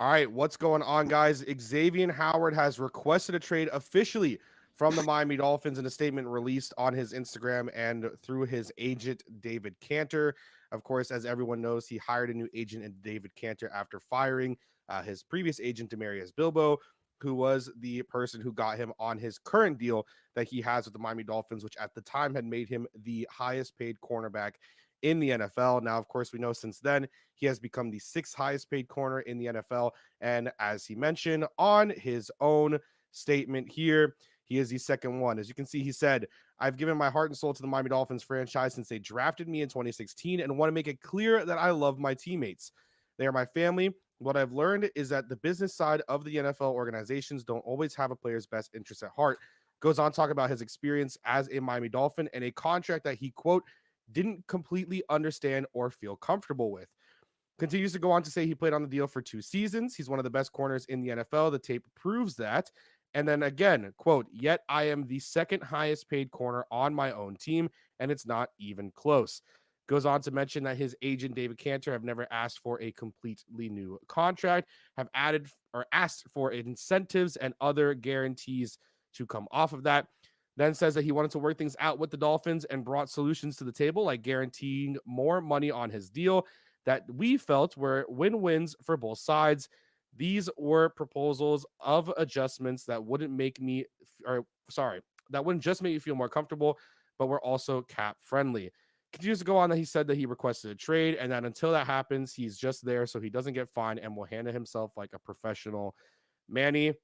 All right, what's going on, guys? Xavien Howard has requested a trade officially from the Miami Dolphins in a statement released on his Instagram and through his agent, David Cantor. Of course, as everyone knows, he hired a new agent in David Cantor after firing his previous agent, Demarius Bilbo, who was the person who got him on his current deal that he has with the Miami Dolphins, which at the time had made him the highest paid cornerback in the NFL. Now, of course, we know since then he has become the sixth highest paid corner in the NFL. And as he mentioned on his own statement here, he is the second one. As you can see, he said, I've given my heart and soul to the Miami Dolphins franchise since they drafted me in 2016 and want to make it clear that I love my teammates. They are my family. What I've learned is that the business side of the NFL organizations don't always have a player's best interest at heart. Goes on to talk about his experience as a Miami Dolphin and a contract that he, quote, didn't completely understand or feel comfortable with. Continues to go on to say he played on the deal for 2 seasons. He's one of the best corners in the NFL. The tape proves that. And then again, quote, yet I am the second highest paid corner on my own team, and it's not even close. Goes on to mention that his agent, David Cantor, have never asked for a completely new contract, have added or asked for incentives and other guarantees to come off of that. Then says that he wanted to work things out with the Dolphins and brought solutions to the table, like guaranteeing more money on his deal that we felt were win-wins for both sides. These were proposals of adjustments that wouldn't make me, or sorry, that wouldn't just make you feel more comfortable, but were also cap friendly. Continues to go on that he said that he requested a trade and that until that happens, he's just there so he doesn't get fined and will handle himself like a professional. Manny,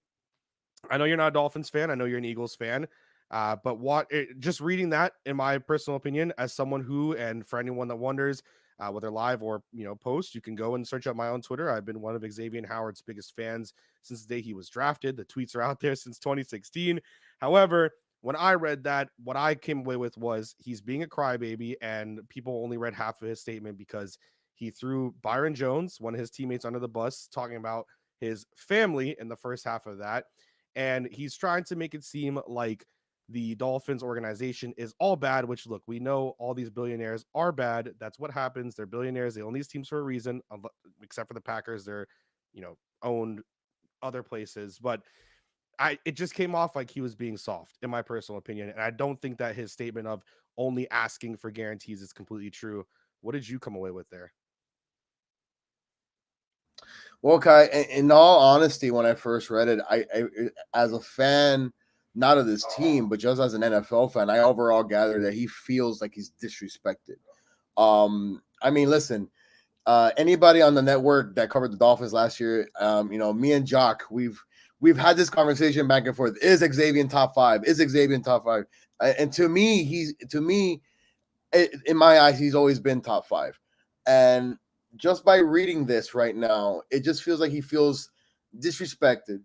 I know you're not a Dolphins fan. I know you're an Eagles fan. But just reading that, in my personal opinion, as someone who, and for anyone that wonders, whether live or post, you can go and search up my own Twitter. I've been one of Xavien Howard's biggest fans since the day he was drafted. The tweets are out there since 2016. However, when I read that, what I came away with was he's being a crybaby, and people only read half of his statement because he threw Byron Jones, one of his teammates, under the bus, talking about his family in the first half of that. And he's trying to make it seem like the Dolphins organization is all bad, which look, we know all these billionaires are bad. That's what happens. They're billionaires. They own these teams for a reason, except for the Packers. They're, owned other places. But it just came off like he was being soft, in my personal opinion. And I don't think that his statement of only asking for guarantees is completely true. What did you come away with there? Well, Kai, in all honesty, when I first read it, I as a fan, not of this team, but just as an NFL fan, I overall gathered that he feels like he's disrespected. I mean, listen, anybody on the network that covered the Dolphins last year, me and Jock, we've had this conversation back and forth. Is Xavien top five? Is Xavien top five? And to me, in my eyes, he's always been top five. And just by reading this right now, it just feels like he feels disrespected.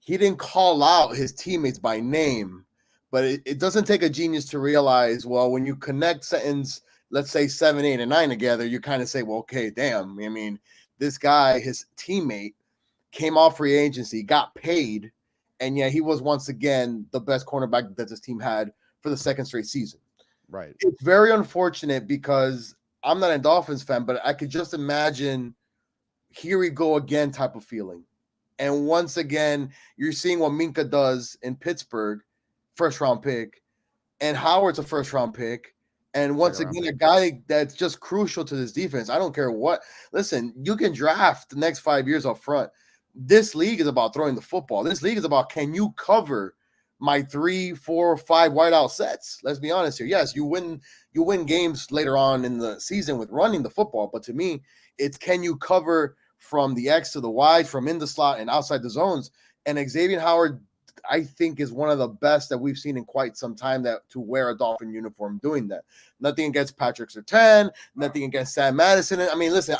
He didn't call out his teammates by name, but it doesn't take a genius to realize, well, when you connect sentence, let's say 7, 8, and 9 together, you kind of say, well, okay, damn. I mean, this guy, his teammate, came off free agency, got paid, and yeah, he was once again the best cornerback that this team had for the second straight season. Right. It's very unfortunate because I'm not a Dolphins fan, but I could just imagine here we go again type of feeling. And once again, you're seeing what Minka does in Pittsburgh, first round pick, and Howard's a first round pick. And once again, a guy that's just crucial to this defense. I don't care what. Listen, you can draft the next 5 years up front. This league is about throwing the football. This league is about, can you cover my 3, 4, 5 wideout sets? Let's be honest here. Yes, you win games later on in the season with running the football, but to me, it's, can you cover from the X to the Y, from in the slot and outside the zones? And Xavien Howard, I think, is one of the best that we've seen in quite some time that to wear a Dolphin uniform doing that. Nothing against Patrick Surtain, nothing against Sam Madison. I mean, listen,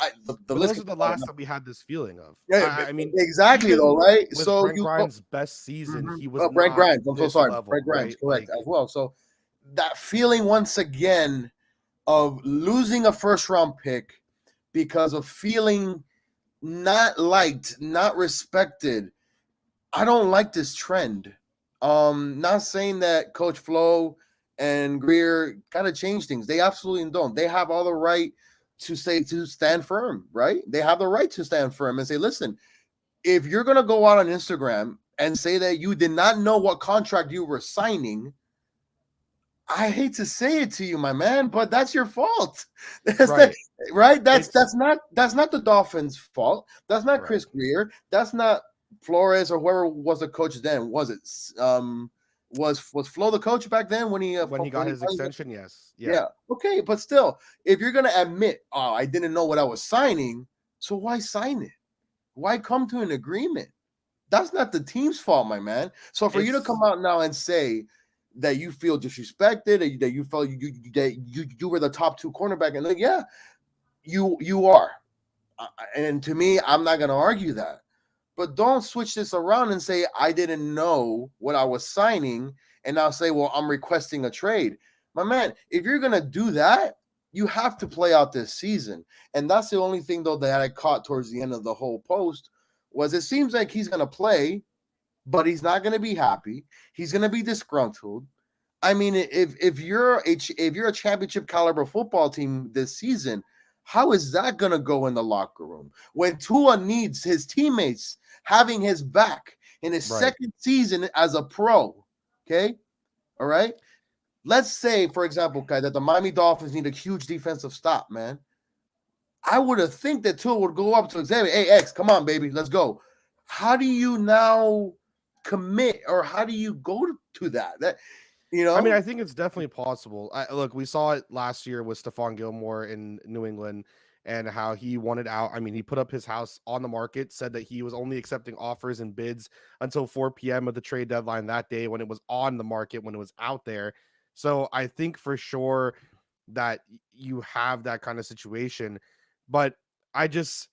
those are the last that we had this feeling of. Yeah, I mean, exactly though, right? With so Brent Grimes' best season, he was Brent Grimes. I'm so sorry, level, Brent Grimes, right? correct, as well. So that feeling once again of losing a first round pick because of feeling not liked, not respected. I don't like this trend. Not saying that Coach Flo and Greer gotta change things. They absolutely don't. They have all the right to stand firm, right? They have the right to stand firm and say, listen, if you're gonna go out on Instagram and say that you did not know what contract you were signing, I hate to say it to you, my man, but that's your fault. That's Right. right. It's That's not the Dolphins' fault. That's not right. Chris Greer. That's not Flores or whoever was the coach then. Was it was Flo the coach back then when he When he got his extension, yes. Yeah. yeah, okay, but still, if you're gonna admit, oh, I didn't know what I was signing, so why sign it? Why come to an agreement? That's not the team's fault, my man. So for you to come It's out now and say that you feel disrespected, that you felt you were the top 2 cornerback, and yeah, you are. And to me, I'm not gonna argue that. But don't switch this around and say I didn't know what I was signing, and now say, well, I'm requesting a trade. My man, if you're gonna do that, you have to play out this season. And that's the only thing though that I caught towards the end of the whole post was it seems like he's gonna play, but he's not gonna be happy. He's gonna be disgruntled. I mean, if you're a championship caliber football team this season, how is that gonna go in the locker room when Tua needs his teammates having his back in his right. second season as a pro? Okay, all right. Let's say, for example, Kai, that the Miami Dolphins need a huge defensive stop, man. I would have think that Tua would go up to Xavier, hey X, come on, baby, let's go. How do you now commit, or how do you go to that? That you I mean, know, I think it's definitely possible. Look, we saw it last year with Stephon Gilmore in New England and how he wanted out. I mean, he put up his house on the market, said that he was only accepting offers and bids until 4 p.m. of the trade deadline that day when it was on the market, when it was out there. So I think for sure that you have that kind of situation. But I just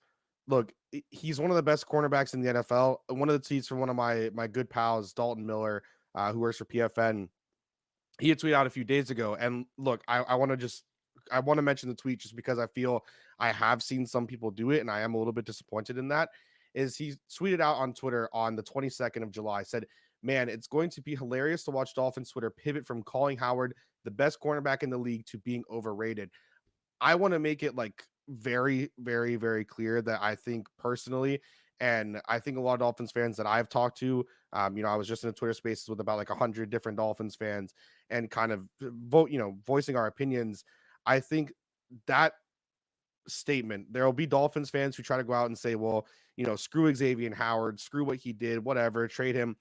look, he's one of the best cornerbacks in the NFL. One of the tweets from one of my good pals, Dalton Miller, who works for PFN, he had tweeted out a few days ago. And look, I want to mention the tweet just because I feel I have seen some people do it, and I am a little bit disappointed in that. Is he tweeted out on Twitter on the 22nd of July, said, "Man, it's going to be hilarious to watch Dolphins Twitter pivot from calling Howard the best cornerback in the league to being overrated." I want to make it like very, very, very clear that I think personally, and I think a lot of Dolphins fans that I've talked to, I was just in a Twitter Spaces with about like 100 different Dolphins fans, and kind of voicing our opinions. I think that statement, there will be Dolphins fans who try to go out and say, well, screw Xavien Howard, screw what he did, whatever, trade him.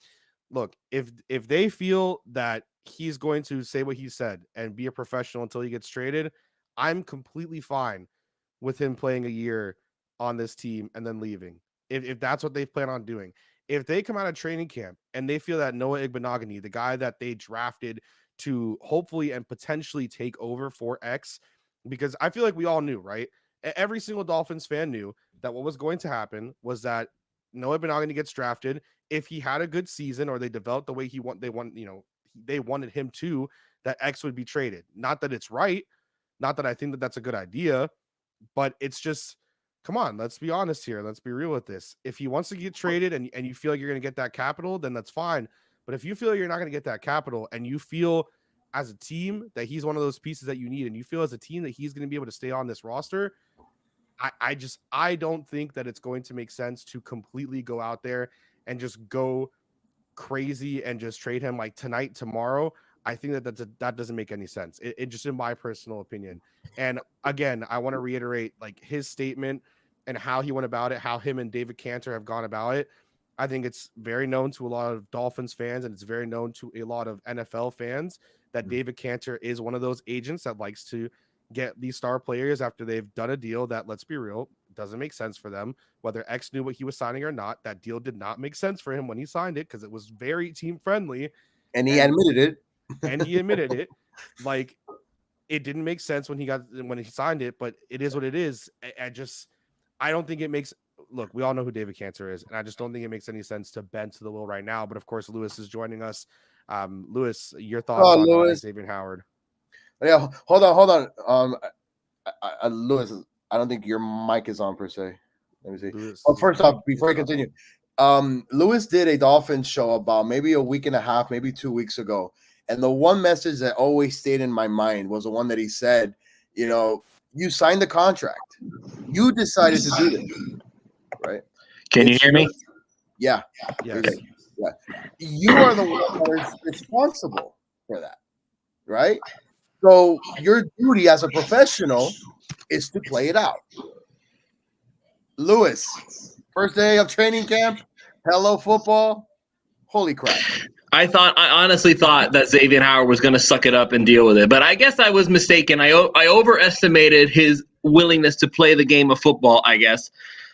Look, if they feel that he's going to say what he said and be a professional until he gets traded, I'm completely fine with him playing a year on this team and then leaving. If that's what they plan on doing. If they come out of training camp and they feel that Noah Igbenogany, the guy that they drafted to hopefully and potentially take over for X, because I feel like we all knew, right? Every single Dolphins fan knew that what was going to happen was that Noah Igbenogany gets drafted. If he had a good season or they developed the way they wanted him to, that X would be traded. Not that it's right, not that I think that that's a good idea, but it's just, come on, let's be honest here. Let's be real with this. If he wants to get traded and you feel like you're going to get that capital, then that's fine. But if you feel you're not going to get that capital and you feel as a team that he's one of those pieces that you need, and you feel as a team that he's going to be able to stay on this roster, I don't think that it's going to make sense to completely go out there and just go crazy and just trade him like tonight, tomorrow. I think that doesn't make any sense. It just, in my personal opinion. And again, I want to reiterate like his statement and how he went about it, how him and David Cantor have gone about it. I think it's very known to a lot of Dolphins fans, and it's very known to a lot of NFL fans that David Cantor is one of those agents that likes to get these star players after they've done a deal that, let's be real, doesn't make sense for them. Whether X knew what he was signing or not, that deal did not make sense for him when he signed it because it was very team friendly. and he admitted it. And he admitted it. Like, it didn't make sense when he signed it, but it is what it is. I don't think it makes. Look, we all know who David Cantor is, and I just don't think it makes any sense to bend to the will right now. But of course, Lewis is joining us. Lewis, your thoughts on Xavien Howard? Yeah, hold on. Lewis, I don't think your mic is on per se. Let me see. Lewis, first off, before I continue, Lewis did a Dolphins show about maybe a week and a half, maybe 2 weeks ago. And the one message that always stayed in my mind was the one that he said, you signed the contract. You decided to do this, right? Can you hear me? Yeah. Yes. Yeah. You are the one that is responsible for that, right? So your duty as a professional is to play it out. Lewis, first day of training camp, hello football. Holy crap. I honestly thought that Xavien Howard was going to suck it up and deal with it, but I guess I was mistaken. I overestimated his willingness to play the game of football, I guess.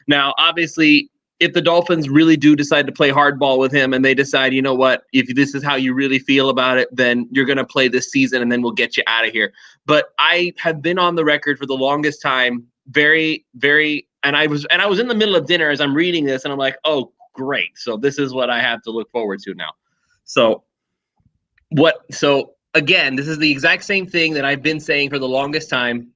Now, obviously, if the Dolphins really do decide to play hardball with him and they decide, you know what, if this is how you really feel about it, then you're going to play this season and then we'll get you out of here. But I have been on the record for the longest time, very, very, and I was in the middle of dinner as I'm reading this, and I'm like, oh, great. So this is what I have to look forward to now. So again, this is the exact same thing that I've been saying for the longest time.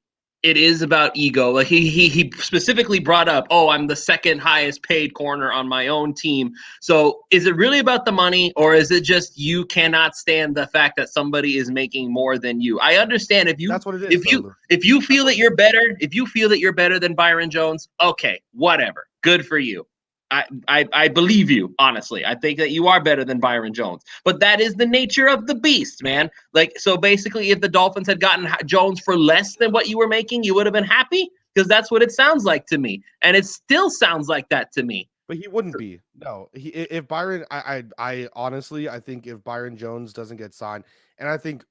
It is about ego. Like he specifically brought up, oh, I'm the second highest paid corner on my own team. So is it really about the money, or is it just you cannot stand the fact that somebody is making more than you? I understand That's what it is. If you feel that you're better than Byron Jones, okay, whatever. Good for you. I believe you, honestly. I think that you are better than Byron Jones. But that is the nature of the beast, man. Like, so basically, if the Dolphins had gotten Jones for less than what you were making, you would have been happy? Because that's what it sounds like to me. And it still sounds like that to me. But he wouldn't be. No. If Byron, I honestly, I think if Byron Jones doesn't get signed, and I think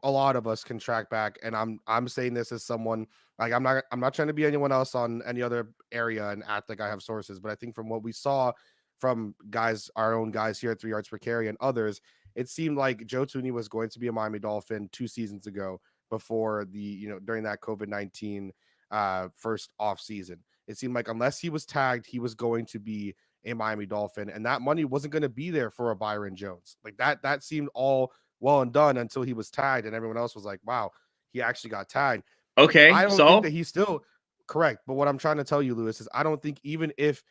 a lot of us can track back, and I'm saying this as someone, like, I'm not trying to be anyone else on any other area and act like I have sources, but I think from what we saw from our own guys here at 3 yards per carry and others, it seemed like Joe Thuney was going to be a Miami Dolphin 2 seasons ago before during that COVID-19 first off season. It seemed like unless he was tagged, he was going to be a Miami Dolphin, and that money wasn't going to be there for a Byron Jones. Like that seemed all well and done until he was tagged, and everyone else was like, wow, he actually got tagged. Okay, I don't think that he's still correct. But what I'm trying to tell you, Lewis, is I don't think even if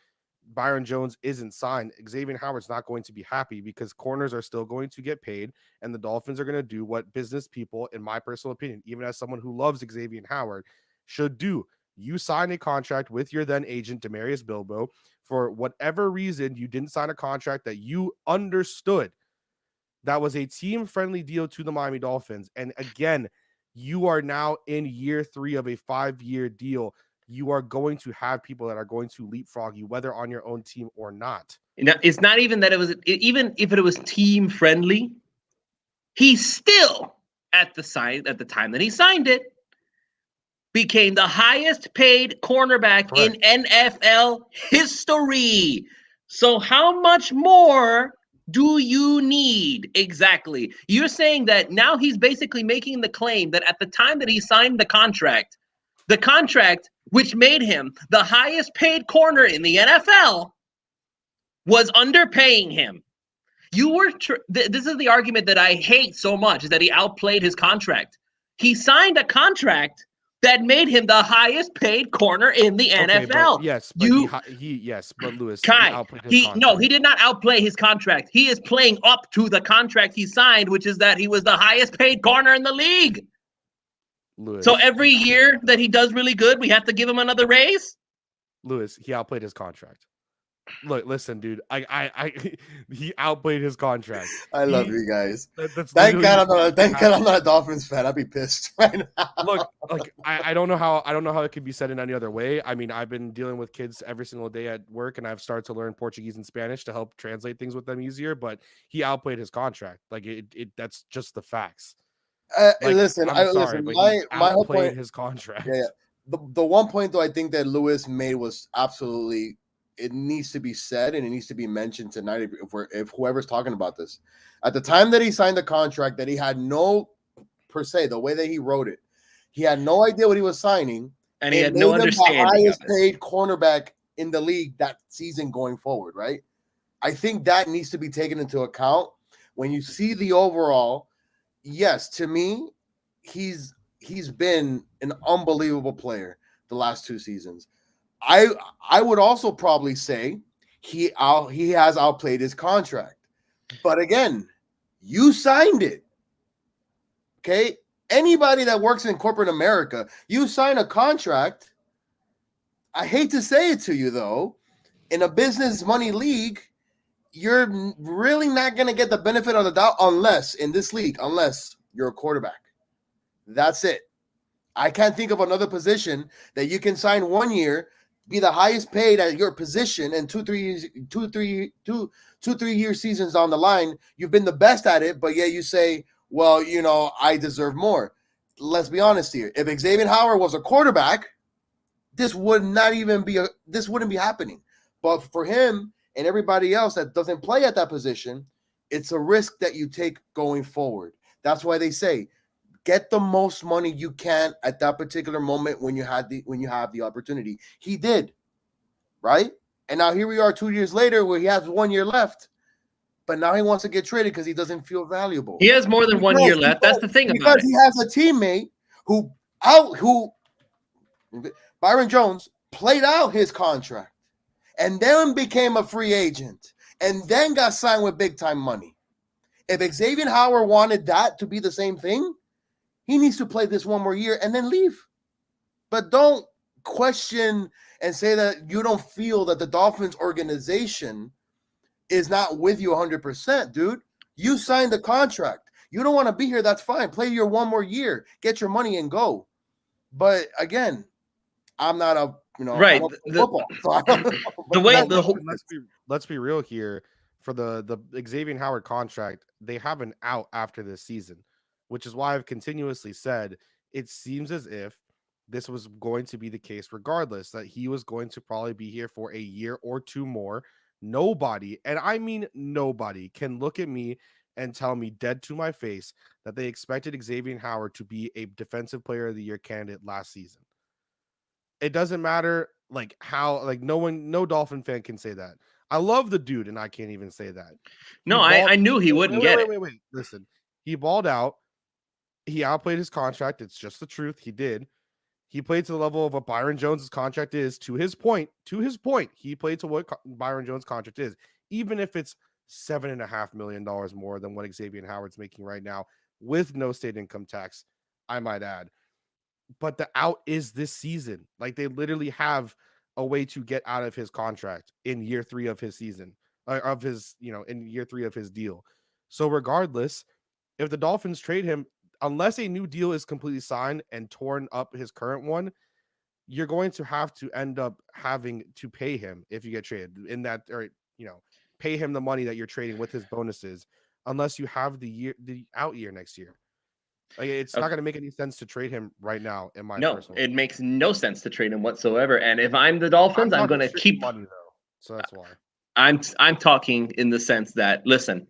Byron Jones isn't signed, Xavien Howard's not going to be happy, because corners are still going to get paid, and the Dolphins are going to do what business people, in my personal opinion, even as someone who loves Xavien Howard, should do. You sign a contract with your then agent, Demarius Bilbo. For whatever reason, you didn't sign a contract that you understood that was a team-friendly deal to the Miami Dolphins. And again, you are now in year 3 of a 5-year deal. You are going to have people that are going to leapfrog you, whether on your own team or not. Now, it's not even that even if it was team-friendly, he still, at the time that he signed it, became the highest paid cornerback in NFL history. So how much more do you need? Exactly. You're saying that now he's basically making the claim that at the time that he signed the contract which made him the highest paid corner in the NFL was underpaying him. This is the argument that I hate so much, is that he outplayed his contract. He signed a contract that made him the highest paid corner in the NFL. But Lewis, Kai, he did not outplay his contract. He is playing up to the contract he signed, which is that he was the highest paid corner in the league. Lewis, so every year that he does really good, we have to give him another raise? Lewis, he outplayed his contract. Look, listen, dude. He outplayed his contract. I love you guys. Thank God I'm not a Dolphins fan. I'd be pissed right now. Look, I don't know how it can be said in any other way. I mean, I've been dealing with kids every single day at work, and I've started to learn Portuguese and Spanish to help translate things with them easier. But he outplayed his contract. Like that's just the facts. Listen, my whole point, his contract. Yeah. The one point though I think that Lewis made was absolutely. It needs to be said and it needs to be mentioned tonight if whoever's talking about this. At the time that he signed the contract, that he had no, per se, the way that he wrote it, he had no idea what he was signing. And he had no understanding. The highest paid cornerback in the league that season going forward, right? I think that needs to be taken into account when you see the overall. Yes, to me, he's been an unbelievable player the last 2 seasons. I would also probably say he has outplayed his contract. But again, you signed it. Okay? Anybody that works in corporate America, you sign a contract. I hate to say it to you, though, in a business money league, you're really not going to get the benefit of the doubt unless you're a quarterback. That's it. I can't think of another position that you can sign 1 year, be the highest paid at your position, and 2-3 year seasons down the line, you've been the best at it, but yet you say, well, I deserve more. Let's be honest here. If Xavien Howard was a quarterback, this wouldn't be happening. But for him and everybody else that doesn't play at that position, it's a risk that you take going forward. That's why they say, get the most money you can at that particular moment when you have the opportunity. He did, right? And now here we are 2 years later where he has 1 year left, but now he wants to get traded because he doesn't feel valuable. He has more than 1 year left. That's the thing about it. Because he has a teammate who Byron Jones played out his contract and then became a free agent and then got signed with big time money. If Xavien Howard wanted that to be the same thing, he needs to play this 1 more year and then leave. But don't question and say that you don't feel that the Dolphins organization is not with you 100%, dude. You signed the contract. You don't want to be here, that's fine. Play your 1 more year, get your money and go. But again, I'm not a right. Football, so I don't know. The way Well, the whole let's be real here. For the Xavien Howard contract, they have an out after this season, which is why I've continuously said it seems as if this was going to be the case regardless, that he was going to probably be here for a year or 2 more. Nobody, and I mean nobody, can look at me and tell me dead to my face that they expected Xavien Howard to be a defensive player of the year candidate last season. It doesn't matter no Dolphin fan can say that. I love the dude, and I can't even say that. No, I knew he wouldn't get it. Wait. Listen, he balled out. He outplayed his contract. It's just the truth. He did. He played to the level of what Byron Jones' contract is. To his point, he played to what Byron Jones' contract is, even if it's $7.5 million more than what Xavien Howard's making right now with no state income tax, I might add. But the out is this season. Like, they literally have a way to get out of his contract in year 3 of his season, in year 3 of his deal. So regardless, if the Dolphins trade him, unless a new deal is completely signed and torn up his current one, you're going to have to end up having to pay him if you get traded in that, or, pay him the money that you're trading with his bonuses, unless you have the out year next year. Like, it's not going to make any sense to trade him right now. It makes no sense to trade him whatsoever. And if I'm the Dolphins, I'm going to keep money though. So that's why I'm talking in the sense that, listen,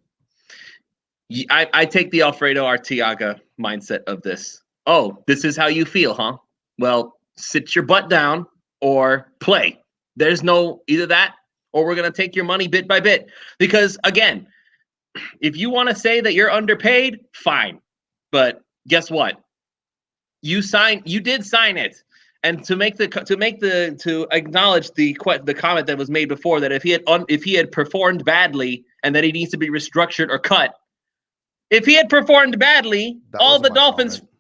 I take the Alfredo Arteaga mindset of this. Oh, this is how you feel, huh? Well, sit your butt down or play. There's no either that, or we're going to take your money bit by bit. Because again, if you want to say that you're underpaid, fine. But guess what? You did sign it. And to acknowledge the comment that was made before, that if he had performed badly and that he needs to be restructured or cut, if he had performed badly, all the Dolphins. Comment.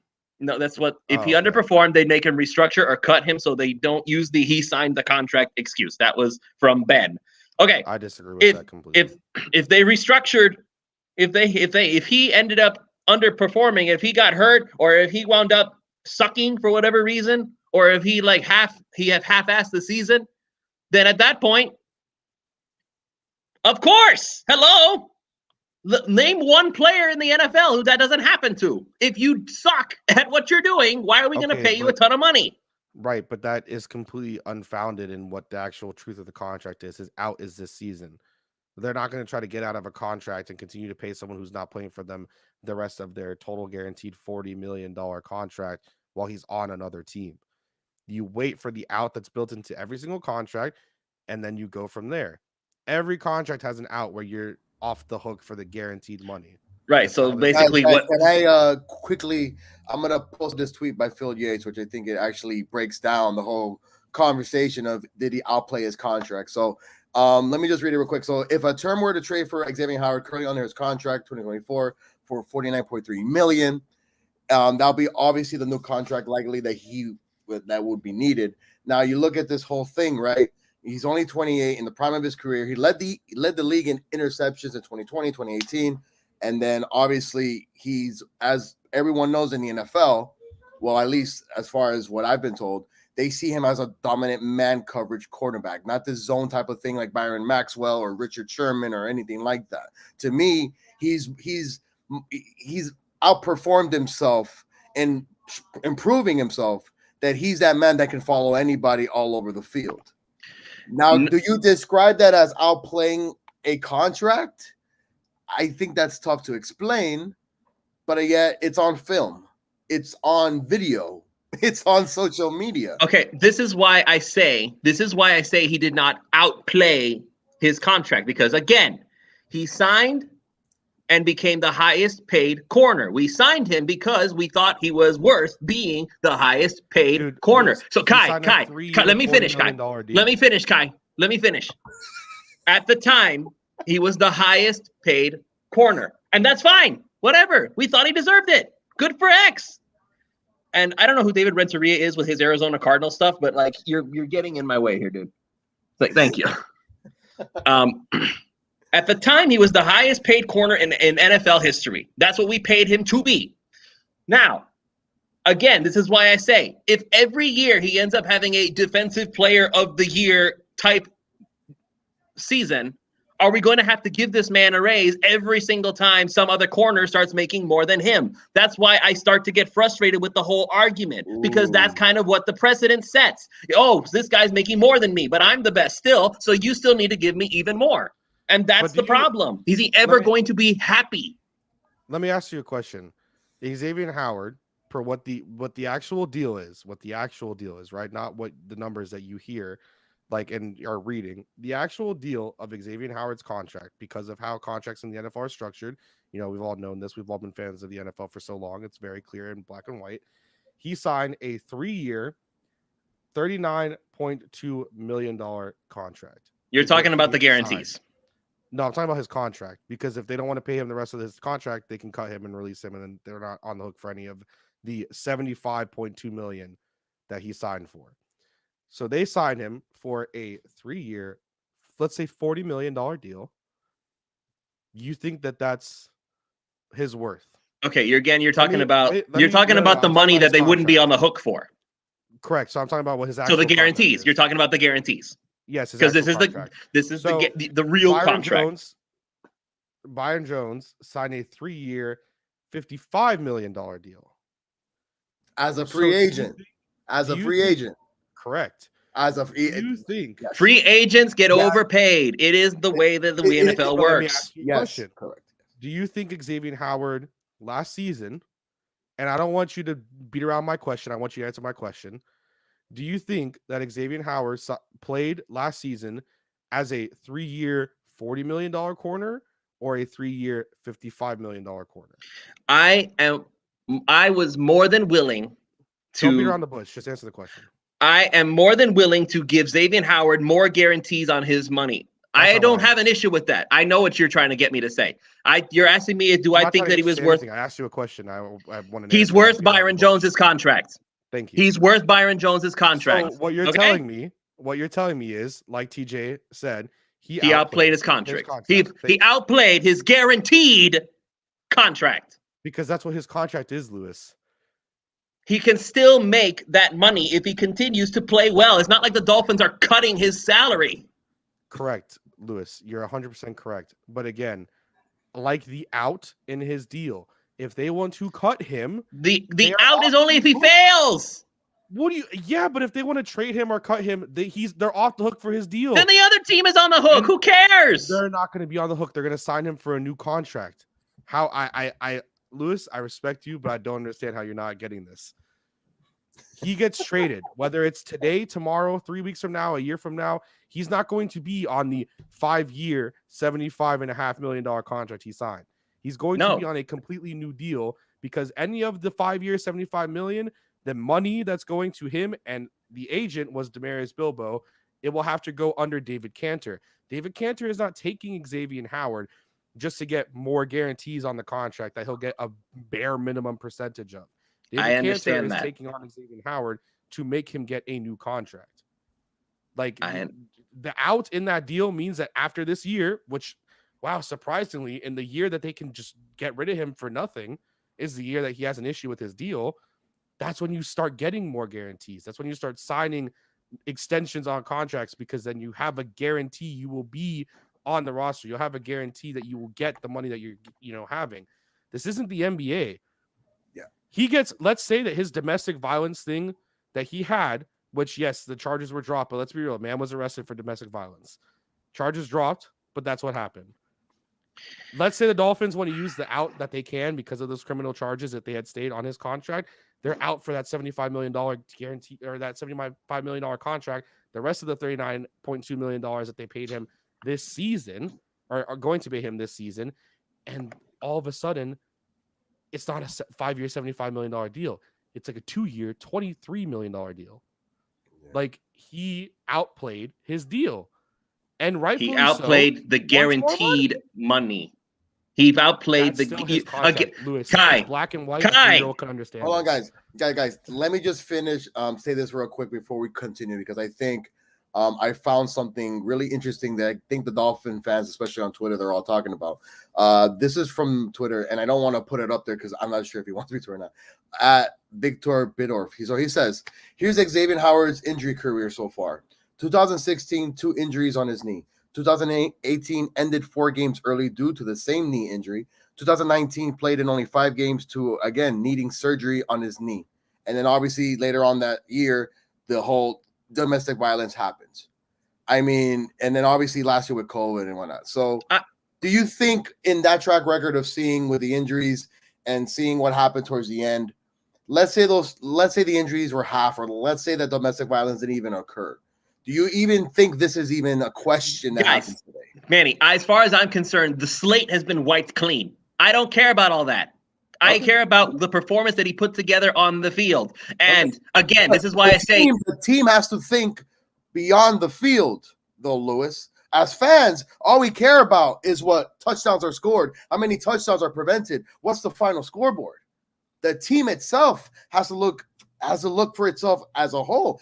No, that's what. If he underperformed, they make him restructure or cut him, so they don't use the "he signed the contract" excuse. That was from Ben. Okay, I disagree with that completely. If they restructured, if he ended up underperforming, if he got hurt, or if he wound up sucking for whatever reason, or if he half-assed the season, then at that point, of course, hello. Name one player in the NFL who that doesn't happen to. If you suck at what you're doing, why are we going to pay you a ton of money? Right, but that is completely unfounded in what the actual truth of the contract is. His out is this season. They're not going to try to get out of a contract and continue to pay someone who's not playing for them the rest of their total guaranteed $40 million contract while he's on another team. You wait for the out that's built into every single contract, and then you go from there. Every contract has an out where you're off the hook for the guaranteed money. Right. So basically, can I quickly? I'm gonna post this tweet by Phil Yates, which I think it actually breaks down the whole conversation of did he outplay his contract. So let me just read it real quick. So if a term were to trade for Xavien Howard currently under his contract 2024 for $49.3 million, that'll be obviously the new contract likely that would be needed. Now you look at this whole thing, right? He's only 28 in the prime of his career. He led the league in interceptions in 2020, 2018. And then obviously he's, as everyone knows in the NFL, well, at least as far as what I've been told, they see him as a dominant man coverage quarterback, not this zone type of thing like Byron Maxwell or Richard Sherman or anything like that. To me, he's outperformed himself and improving himself, that he's that man that can follow anybody all over the field. Now, do you describe that as outplaying a contract? I think that's tough to explain, but yet it's on film, it's on video, it's on social media. Okay, this is why I say he did not outplay his contract, because again, he signed and became the highest paid corner. We signed him because we thought he was worth being the highest paid corner. So Kai, let me finish, Kai. Let me finish, Kai. Let me finish. At the time, he was the highest paid corner. And that's fine. Whatever. We thought he deserved it. Good for X. And I don't know who David Renteria is with his Arizona Cardinal stuff, but like you're getting in my way here, dude. Like, thank you. At the time, he was the highest paid corner in NFL history. That's what we paid him to be. Now, again, this is why I say, if every year he ends up having a defensive player of the year type season, are we going to have to give this man a raise every single time some other corner starts making more than him? That's why I start to get frustrated with the whole argument, because that's kind of what the precedent sets. Oh, this guy's making more than me, but I'm the best still, so you still need to give me even more. And that's the problem. Is he ever going to be happy? Let me ask you a question. Xavien Howard, for what the actual deal is, right? Not what the numbers that you hear, like, and are reading. The actual deal of Xavien Howard's contract, because of how contracts in the NFL are structured. You know, we've all known this. We've all been fans of the NFL for so long. It's very clear in black and white. He signed a 3-year, $39.2 million contract. You're talking about the guarantees. No, I'm talking about his contract, because if they don't want to pay him the rest of his contract, they can cut him and release him, and then they're not on the hook for any of the $75.2 million that he signed for. So they signed him for a 3-year, let's say $40 million deal. You think that that's his worth? Okay, you're talking about the money that they wouldn't be on the hook for. Correct. So I'm talking about what his actual the guarantees. You're talking about the guarantees. Yes, because this is the real contract. Byron Jones signed a 3-year, $55 million deal as a free agent. Correct. Do you think free agents get overpaid? It is the way that the NFL works. Yes, correct. Do you think Xavien Howard last season? And I don't want you to beat around my question. I want you to answer my question. Do you think that Xavien Howard played last season as a 3-year, $40 million corner or a 3-year, $55 million corner? I was more than willing to. Don't beat around the bush. Just answer the question. I am more than willing to give Xavien Howard more guarantees on his money. I don't have an issue with that. I know what you're trying to get me to say. You're asking me, do I think that he was worth? I asked you a question. I wanted. He's worth Byron Jones's contract. Thank you. He's worth Byron Jones's contract. So what you're telling me is, like TJ said, he outplayed his contract. He outplayed his guaranteed contract. Because that's what his contract is, Lewis. He can still make that money if he continues to play well. It's not like the Dolphins are cutting his salary. Correct, Lewis. You're 100% correct. But again, like the out in his deal, if they want to cut him, the out is only if he fails. Yeah, but if they want to trade him or cut him, they're off the hook for his deal. Then the other team is on the hook. Who cares? They're not going to be on the hook. They're going to sign him for a new contract. Lewis, I respect you, but I don't understand how you're not getting this. He gets traded, whether it's today, tomorrow, 3 weeks from now, a year from now. He's not going to be on the 5-year, $75.5 million contract he signed. He's going to be on a completely new deal, because any of the 5-year, $75 million, the money that's going to him and the agent was Demarius Bilbo. It will have to go under David Cantor. David Cantor is not taking Xavien Howard just to get more guarantees on the contract that he'll get a bare minimum percentage of. I understand that. Taking on Xavien Howard to make him get a new contract. Like, the out in that deal means that after this year, which, wow, surprisingly, in the year that they can just get rid of him for nothing is the year that he has an issue with his deal. That's when you start getting more guarantees. That's when you start signing extensions on contracts, because then you have a guarantee you will be on the roster. You'll have a guarantee that you will get the money that you're having. This isn't the NBA. Yeah. He gets, let's say that his domestic violence thing that he had, which, yes, the charges were dropped, but let's be real, man was arrested for domestic violence. Charges dropped, but that's what happened. Let's say the Dolphins want to use the out that they can because of those criminal charges that they had stayed on his contract. They're out for that $75 million guarantee, or that $75 million contract. The rest of the $39.2 million that they paid him this season are going to pay him this season. And all of a sudden, it's not a 5-year, $75 million deal. It's like a 2-year, $23 million deal. Yeah. Like, he outplayed his deal. And rightfully he outplayed the guaranteed money. He outplayed Lewis, Kai, black and white. Kai. Can understand. Hold on, guys. Let me just finish. Say this real quick before we continue, because I think I found something really interesting that I think the Dolphin fans, especially on Twitter, they're all talking about. This is from Twitter, and I don't want to put it up there because I'm not sure if he wants me to or not. At Victor Bidorf, he says, here's Xavien Howard's injury career so far. 2016, 2 injuries on his knee. 2018 ended 4 games early due to the same knee injury. 2019 played in only 5 games to, again, needing surgery on his knee. And then obviously later on that year, the whole domestic violence happens. I mean, and then obviously last year with COVID and whatnot. So do you think in that track record of seeing with the injuries and seeing what happened towards the end, let's say the injuries were half, or let's say that domestic violence didn't even occur, do you even think this is even a question that happens today? Manny, as far as I'm concerned, the slate has been wiped clean. I don't care about all that. I care about the performance that he put together on the field. And again, this is why I say the team has to think beyond the field, though, Lewis. As fans, all we care about is what touchdowns are scored, how many touchdowns are prevented, what's the final scoreboard. The team itself has to look for itself as a whole,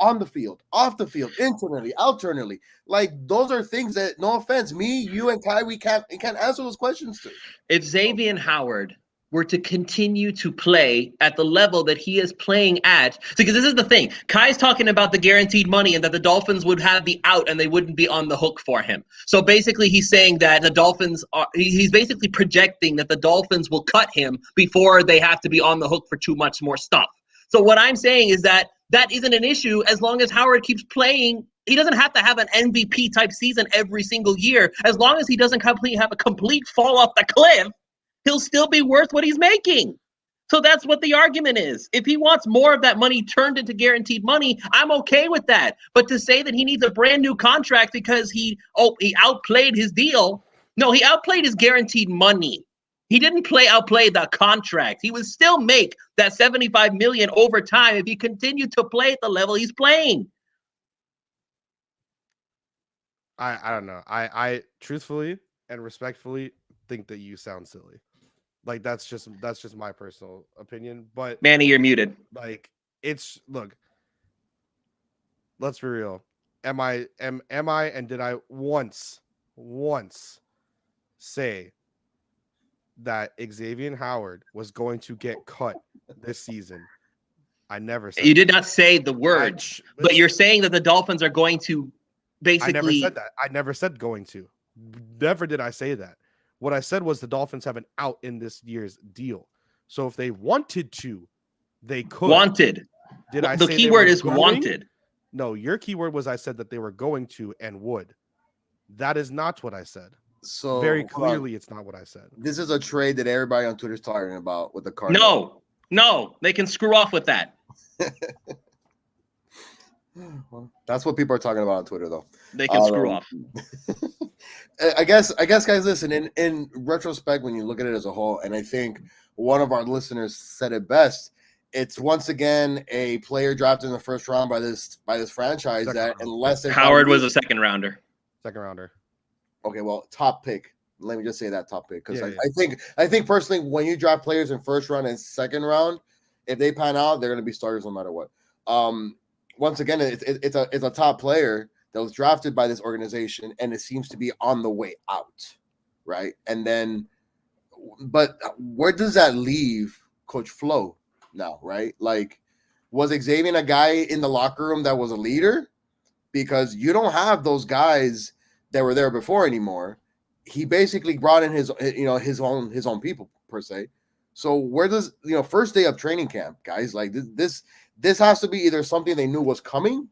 on the field, off the field, internally, alternately. Like, those are things that, no offense, me, you, and Kai, we can't answer those questions to. If Xavien Howard were to continue to play at the level that he is playing at, because this is the thing, Kai's talking about the guaranteed money and that the Dolphins would have the out and they wouldn't be on the hook for him. So basically he's saying that the Dolphins he's basically projecting that the Dolphins will cut him before they have to be on the hook for too much more stuff. So what I'm saying is that isn't an issue as long as Howard keeps playing. He doesn't have to have an MVP type season every single year. As long as he doesn't have a complete fall off the cliff, he'll still be worth what he's making. So that's what the argument is. If he wants more of that money turned into guaranteed money, I'm okay with that. But to say that he needs a brand new contract because he outplayed his deal, no, he outplayed his guaranteed money. He didn't outplay the contract. He would still make that $75 million over time if he continued to play at the level he's playing. I don't know. I truthfully and respectfully think that you sound silly. Like, that's just my personal opinion. But Manny, you're muted. Like, look, let's be real. Am I and did I once say that Xavien Howard was going to get cut this season? I never said you did not say the words, but you're saying that the Dolphins are going to basically. I never said that. I never said going to. Never did I say that. What I said was the Dolphins have an out in this year's deal. So if they wanted to, they could. Wanted. Did I the say keyword is wanted? No, your keyword was I said that they were going to and would. That is not what I said. So very clearly, it's not what I said. This is a trade that everybody on Twitter is talking about with the Cardinals. No, they can screw off with that. Well, that's what people are talking about on Twitter, though. They can screw off. I guess, guys, listen, in retrospect, when you look at it as a whole, and I think one of our listeners said it best, it's once again a player drafted in the first round by this franchise that unless Howard was a second rounder. Okay, well, top pick. Let me just say that top pick, because I think personally, when you draft players in first round and second round, if they pan out, they're going to be starters no matter what. Once again, it's a top player that was drafted by this organization, and it seems to be on the way out, right? And then, but where does that leave Coach Flo now, right? Like, was Xavien a guy in the locker room that was a leader? Because you don't have those guys that were there before anymore. He basically brought in his own people per se. So where does first day of training camp, guys, like this has to be either something they knew was coming,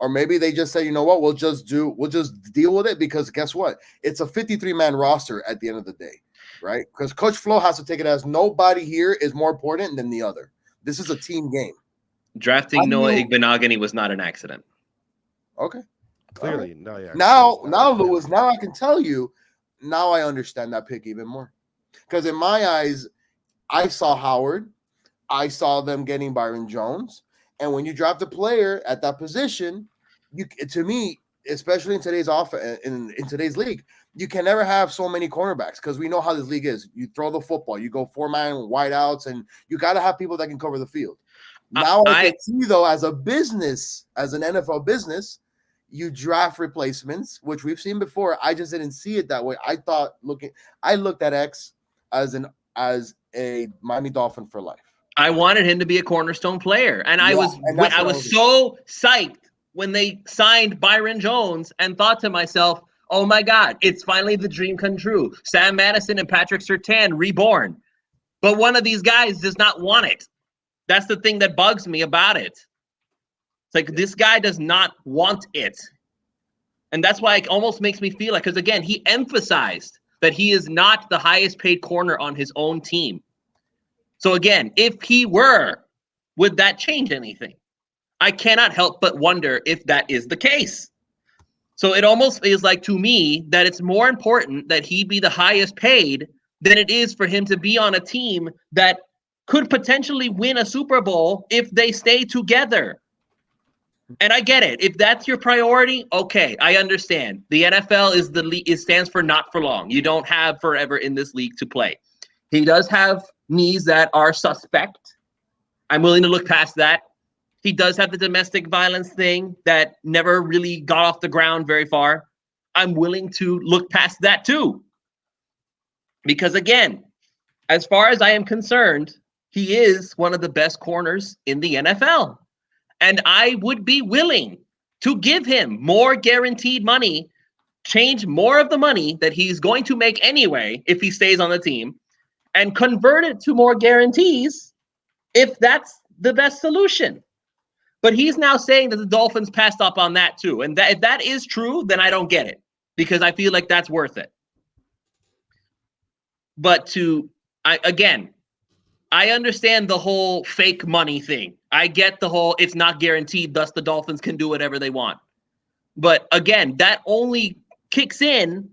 or maybe they just said, you know what, we'll just deal with it, because guess what? It's a 53-man roster at the end of the day, right? Because Coach Flo has to take it as nobody here is more important than the other. This is a team game. Drafting Noah Igbenogany was not an accident. Okay. Clearly, no, yeah. Now, Louis, now I can tell you, now I understand that pick even more. Because in my eyes, I saw Howard, I saw them getting Byron Jones, and when you draft a player at that position, to me, especially in today's in today's league, you can never have so many cornerbacks, because we know how this league is. You throw the football, you go 4-man wideouts, and you got to have people that can cover the field. Now I can see, though, as a business, as an NFL business, you draft replacements, which we've seen before. I just didn't see it that way. I looked at X as a Miami Dolphin for life. I wanted him to be a cornerstone player, and I was so psyched when they signed Byron Jones, and thought to myself, "Oh my God, it's finally the dream come true." Sam Madison and Patrick Surtain reborn, but one of these guys does not want it. That's the thing that bugs me about it. It's like, this guy does not want it. And that's why it almost makes me feel like, because again, he emphasized that he is not the highest paid corner on his own team. So again, if he were, would that change anything? I cannot help but wonder if that is the case. So it almost feels like, to me, that it's more important that he be the highest paid than it is for him to be on a team that could potentially win a Super Bowl if they stay together. And I get it. If that's your priority, okay, I understand. The NFL is it stands for not for long. You don't have forever in this league to play. He does have knees that are suspect. I'm willing to look past that. He does have the domestic violence thing that never really got off the ground very far. I'm willing to look past that too. Because again, as far as I am concerned, he is one of the best corners in the NFL. And I would be willing to give him more guaranteed money, change more of the money that he's going to make anyway if he stays on the team, and convert it to more guarantees if that's the best solution. But he's now saying that the Dolphins passed up on that too. And if that is true, then I don't get it, because I feel like that's worth it. But I understand the whole fake money thing. I get the whole it's not guaranteed, thus the Dolphins can do whatever they want. But again, that only kicks in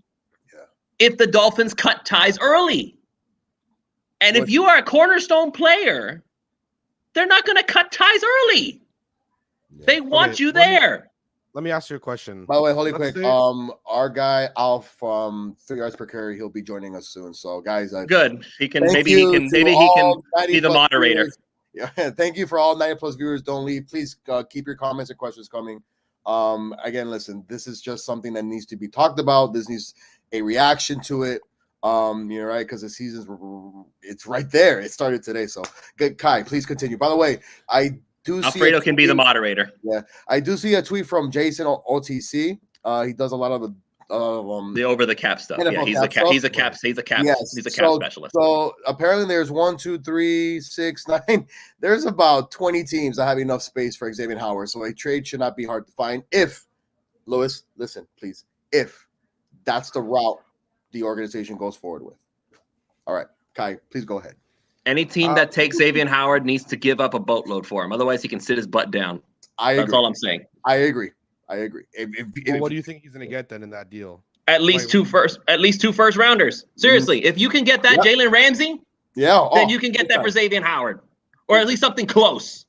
if the Dolphins cut ties early. And if you are a cornerstone player, they're not going to cut ties early. Yeah. They want you there. Let me ask you a question. By the way, holy quick, our guy Alf from 3 yards per carry, he'll be joining us soon. So, guys, good. He can maybe he can be the moderator. Viewers. Yeah, thank you for all 90+ viewers. Don't leave. Please keep your comments and questions coming. Again, listen, this is just something that needs to be talked about. This needs a reaction to it. Right, because the season's it's right there. It started today. So, good, Kai, please continue. By the way, Alfredo can be the moderator. Yeah, I do see a tweet from Jason OTC. He does a lot of the over the cap stuff. NFL yeah, he's a cap specialist. So apparently there's 1, 2, 3, 6, 9. There's about 20 teams that have enough space for Xavien Howard. So a trade should not be hard to find. If Louis, listen, please, if that's the route the organization goes forward with. All right, Kai, please go ahead. Any team that takes Xavien Howard needs to give up a boatload for him. Otherwise, he can sit his butt down. That's all I'm saying. I agree. What do you think he's going to get then in that deal? At least two first rounders. Seriously, if you can get that Jalen Ramsey, then you can get that for Xavien Howard, or at least something close.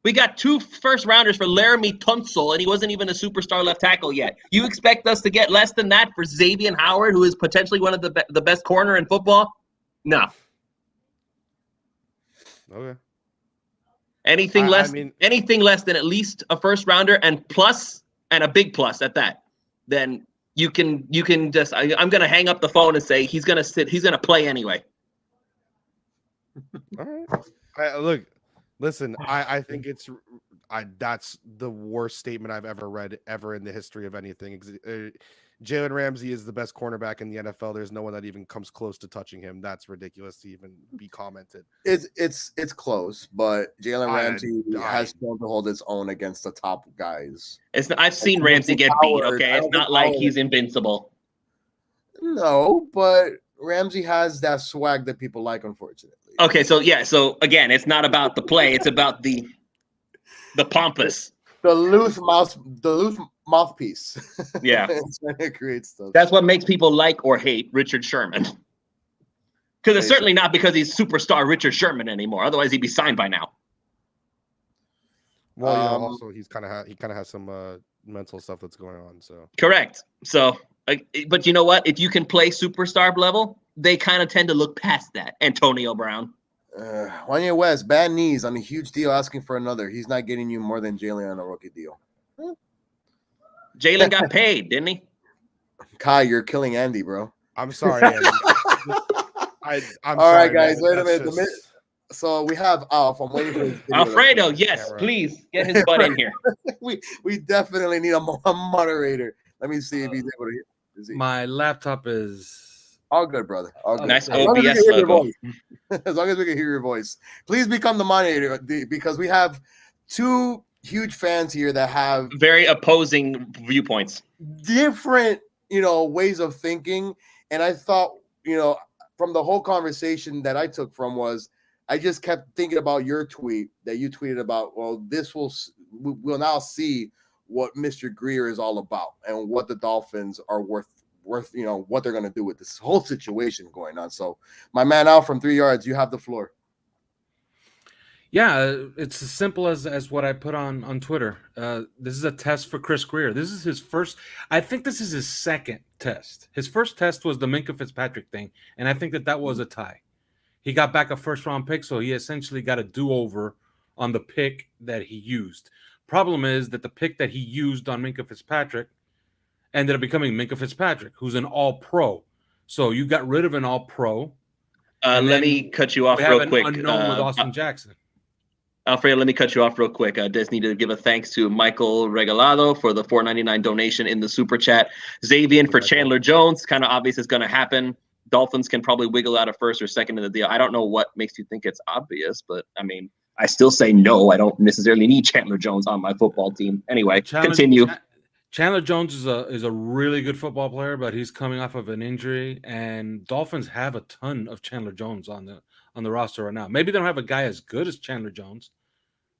We got 2 first rounders for Laramie Tunsil, and he wasn't even a superstar left tackle yet. You expect us to get less than that for Xavien Howard, who is potentially one of the best corner in football? No. Okay. Anything less than at least a first rounder, and plus and a big plus at that, then you can just I'm gonna hang up the phone and say he's gonna play anyway. All right. Look, listen, I think that's the worst statement I've ever read ever in the history of anything. Jalen Ramsey is the best cornerback in the NFL. There's no one that even comes close to touching him. That's ridiculous to even be commented. It's close, but Jalen Ramsey has shown to hold its own against the top guys. I've seen Ramsey get beat. Okay, it's not like he's invincible. No, but Ramsey has that swag that people like, unfortunately. Okay, so again, it's not about the play; it's about the pompous, the loose mouthpiece. Yeah, it creates stuff. That's what makes people like or hate Richard Sherman. Because it's certainly not because he's superstar Richard Sherman anymore. Otherwise, he'd be signed by now. Well, also he kind of has some mental stuff that's going on. So correct. So, but you know what? If you can play superstar level, they kind of tend to look past that. Antonio Brown. Wanya West, bad knees on a huge deal, asking for another. He's not getting you more than Jalen on a rookie deal. Jalen got paid, didn't he? Kai, you're killing Andy, bro. I'm sorry, Andy. I'm all sorry, right, guys. man. Wait a minute. So we have Alf. I'm waiting for his Alfredo. Yes, please get his butt in here. we definitely need a moderator. Let me see if he's able to hear. My laptop is all good, brother. All good. Nice OBS logo. As long as we can hear your voice, please become the moderator because we have two huge fans here that have very opposing viewpoints, different, ways of thinking. And I thought, from the whole conversation that I took from was, I just kept thinking about your tweet that you tweeted about. Well, we'll now see what Mr. Greer is all about and what the Dolphins are worth, what they're going to do with this whole situation going on. So my man Al from 3 yards, you have the floor. Yeah, it's as simple as what I put on Twitter. This is a test for Chris Greer. This is his first. I think this is his second test. His first test was the Minkah Fitzpatrick thing, and I think that was a tie. He got back a first-round pick, so he essentially got a do-over on the pick that he used. Problem is that the pick that he used on Minkah Fitzpatrick ended up becoming Minkah Fitzpatrick, who's an all-pro. So you got rid of an all-pro. Let me cut you off real quick. Unknown with Austin Jackson. Alfredo, let me cut you off real quick. I just need to give a thanks to Michael Regalado for the $4.99 donation in the super chat. Xavien for Chandler Jones. Kind of obvious it's going to happen. Dolphins can probably wiggle out a first or second in the deal. I don't know what makes you think it's obvious, but I mean, I still say no. I don't necessarily need Chandler Jones on my football team. Anyway, continue. Chandler Jones is a really good football player, but he's coming off of an injury, and Dolphins have a ton of Chandler Jones on the roster right now. Maybe they don't have a guy as good as Chandler Jones,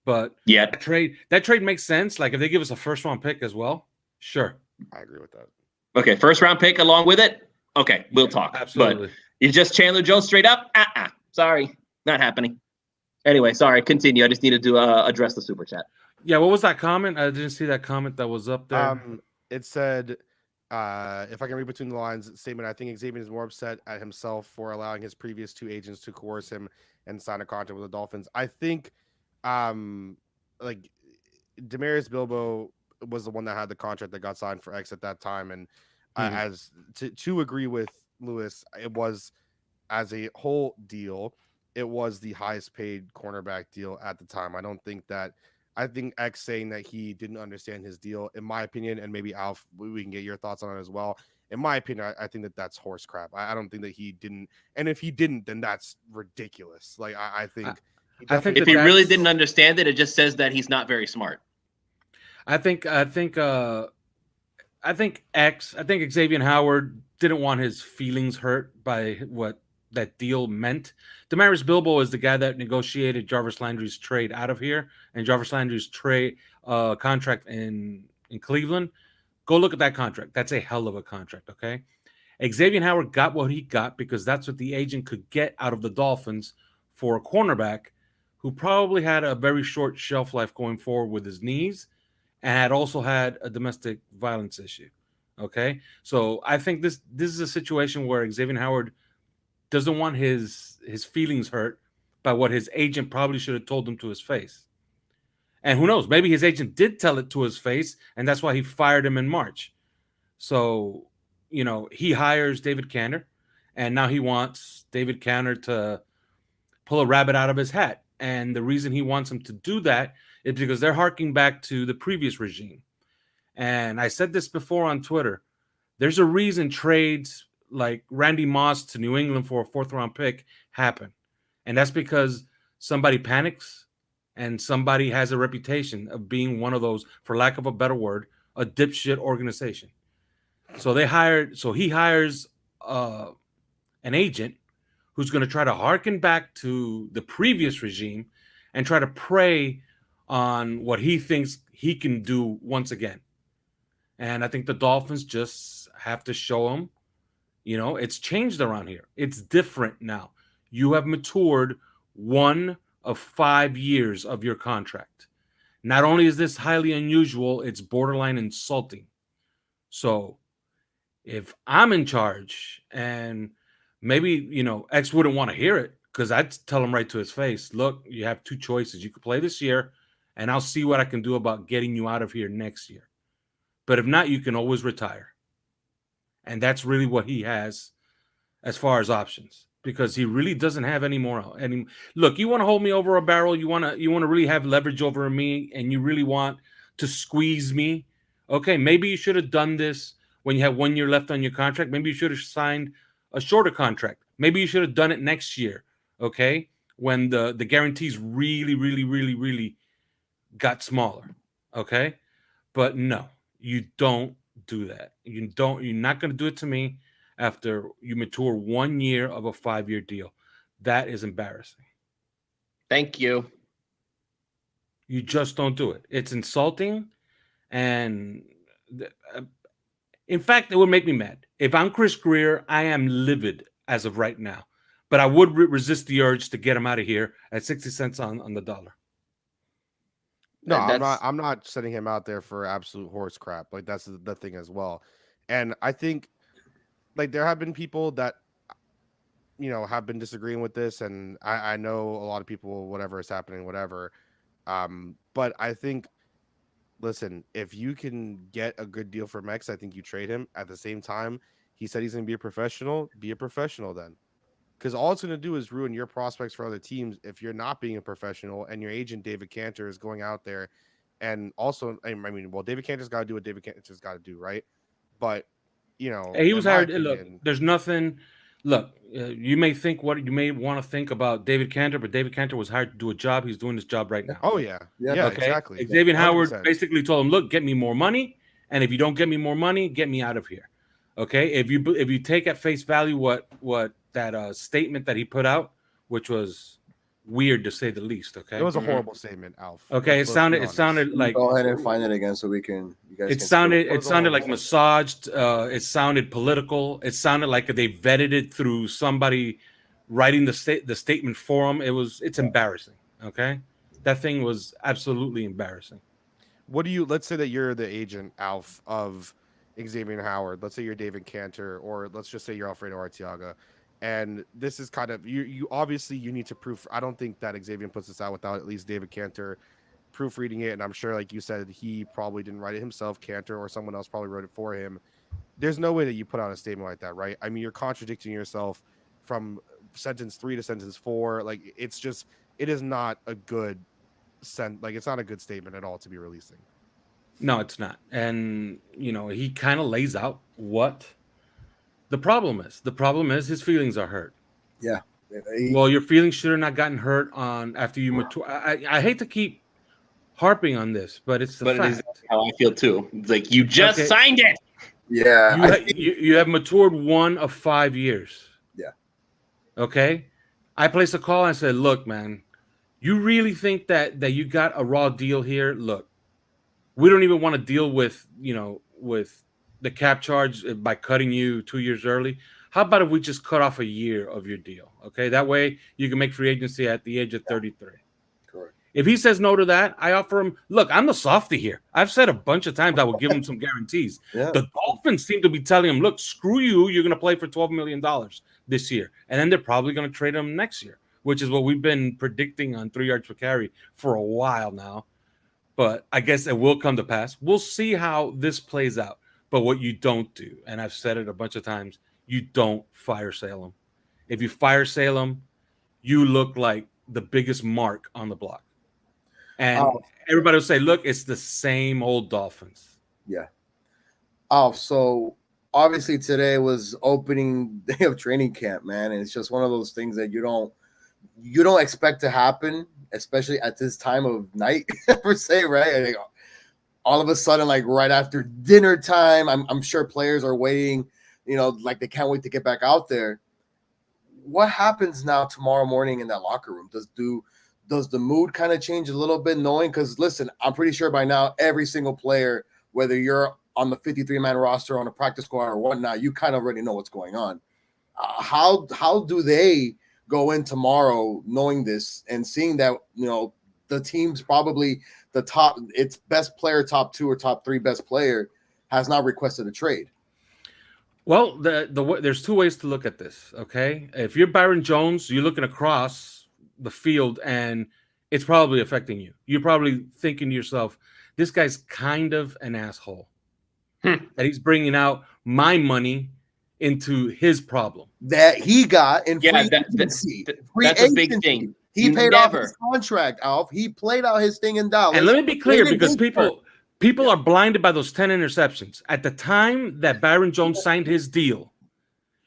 but that trade makes sense. Like if they give us a first round pick as well, sure. I agree with that. Okay, first round pick along with it. Okay, we'll talk. Absolutely. But it's just Chandler Jones straight up. Sorry, not happening. Anyway, sorry. Continue. I just needed to address the super chat. Yeah, what was that comment? I didn't see that comment that was up there. It said, if I can read between the lines, statement, I think Xavien is more upset at himself for allowing his previous two agents to coerce him and sign a contract with the Dolphins. I think, like, Demarius Bilbo was the one that had the contract that got signed for X at that time. And as to agree with Lewis, it was, as a whole deal, it was the highest paid cornerback deal at the time. I think X saying that he didn't understand his deal, in my opinion, and maybe Alf, we can get your thoughts on it as well. In my opinion, I think that's horse crap. I don't think that he didn't. And if he didn't, then that's ridiculous. Like, I think if he really didn't understand it, it just says that he's not very smart. I think Xavien Howard didn't want his feelings hurt by what that deal meant. Demarius Bilbo is the guy that negotiated Jarvis Landry's trade out of here and Jarvis Landry's trade contract in Cleveland. Go look at that contract. That's a hell of a contract, okay? Xavien Howard got what he got because that's what the agent could get out of the Dolphins for a cornerback who probably had a very short shelf life going forward with his knees and had also had a domestic violence issue, okay? So I think this is a situation where Xavien Howard doesn't want his feelings hurt by what his agent probably should have told him to his face. And who knows? Maybe his agent did tell it to his face, and that's why he fired him in March. So, he hires David Cantor, and now he wants David Cantor to pull a rabbit out of his hat. And the reason he wants him to do that is because they're harking back to the previous regime. And I said this before on Twitter. There's a reason trades like Randy Moss to New England for a 4th-round pick happen. And that's because somebody panics and somebody has a reputation of being one of those, for lack of a better word, a dipshit organization. So he hires an agent who's going to try to harken back to the previous regime and try to prey on what he thinks he can do once again. And I think the Dolphins just have to show him, it's changed around here. It's different now. You have matured 1 of 5 years of your contract. Not only is this highly unusual, it's borderline insulting. So if I'm in charge, and maybe, X wouldn't want to hear it, because I'd tell him right to his face, look, you have 2 choices. You could play this year, and I'll see what I can do about getting you out of here next year. But if not, you can always retire. And that's really what he has as far as options, because he really doesn't have any more. Look, you want to hold me over a barrel, you want to really have leverage over me, and you really want to squeeze me. Okay, maybe you should have done this when you had 1 year left on your contract. Maybe you should have signed a shorter contract. Maybe you should have done it next year, okay, when the guarantees really, really, really, really got smaller, okay? But no, you don't do that. You're not going to do it to me after you mature 1 year of a 5-year deal. That is embarrassing. Thank you. You just don't do it. It's insulting, and in fact, it would make me mad. If I'm Chris Greer, I am livid as of right now. But I would resist the urge to get him out of here at 60 cents on the dollar. No, I'm not setting him out there for absolute horse crap. Like, that's the thing as well. And I think, like, there have been people that, have been disagreeing with this, and I know a lot of people, whatever is happening, whatever. But I think, listen, if you can get a good deal for Mex, I think you trade him. At the same time, he said he's going to be a professional. Be a professional then. Because all it's going to do is ruin your prospects for other teams if you're not being a professional, and your agent, David Cantor, is going out there. And also, David Cantor's got to do what David Cantor's got to do, right? But, he was hired. Look, there's nothing. Look, you may think what you may want to think about David Cantor, but David Cantor was hired to do a job. He's doing his job right now. Oh, yeah. Yeah, okay? Exactly. Xavien Howard basically told him, look, get me more money. And if you don't get me more money, get me out of here. Okay? If you take at face value what that statement that he put out, which was weird to say the least. Okay, it was a horrible statement, Alf. Okay, it sounded like. Go ahead and find it again so we can. You guys. It sounded like massaged. It sounded political. It sounded like they vetted it through somebody writing the statement for him. It's embarrassing. Okay, that thing was absolutely embarrassing. Let's say that you're the agent, Alf, of Xavien Howard. Let's say you're David Cantor, or let's just say you're Alfredo Arteaga. And this is kind of you obviously you need to proof. I don't think that Xavien puts this out without at least David Cantor proofreading it. And I'm sure, like you said, he probably didn't write it himself. Cantor or someone else probably wrote it for him. There's no way that you put out a statement like that, right? I mean, you're contradicting yourself from sentence 3 to sentence 4. Like, it is not a good it's not a good statement at all to be releasing. No, it's not. And he kind of lays out what the problem is. The problem is his feelings are hurt. Yeah. Well, your feelings should have not gotten hurt after you mature. I hate to keep harping on this, but it's fact. It is how I feel too. It's like, you just signed it. Yeah. You have matured 1 of 5 years. Yeah. Okay. I placed a call and said, look, man, you really think that you got a raw deal here? Look, we don't even want to deal with the cap charge by cutting you 2 years early. How about if we just cut off a year of your deal? Okay, that way you can make free agency at the age of 33. Correct. If he says no to that, I offer him, look, I'm the softy here. I've said a bunch of times I will give him some guarantees. Yeah. The Dolphins seem to be telling him, look, screw you. You're going to play for $12 million this year. And then they're probably going to trade him next year, which is what we've been predicting on 3 yards per carry for a while now. but I guess it will come to pass. We'll see how this plays out. But what you don't do, and I've said it a bunch of times, you don't fire Salem. If you fire Salem, you look like the biggest mark on the block. And everybody will say, look, it's the same old Dolphins. Yeah. Oh, so obviously today was opening day of training camp, man. And it's just one of those things that you don't expect to happen, especially at this time of night, per se, right? Like, all of a sudden, like right after dinner time, I'm sure players are waiting, like they can't wait to get back out there. What happens now tomorrow morning in that locker room? Does the mood kind of change a little bit, knowing? Because listen, I'm pretty sure by now every single player, whether you're on the 53-man roster, on a practice squad or whatnot, you kind of already know what's going on. How do they go in tomorrow knowing this and seeing that the team's probably its best player, top 2 or top 3 best player, has not requested a trade? Well, there's 2 ways to look at this. Okay, if you're Byron Jones, you're looking across the field and it's probably affecting you. You're probably thinking to yourself, this guy's kind of an asshole. That he's bringing out my money into his problem that he got in free agency. That's a big thing. He paid off his contract, Alf. He played out his thing in Dallas. And let me be clear, because people are blinded by those 10 interceptions. At the time that Byron Jones signed his deal,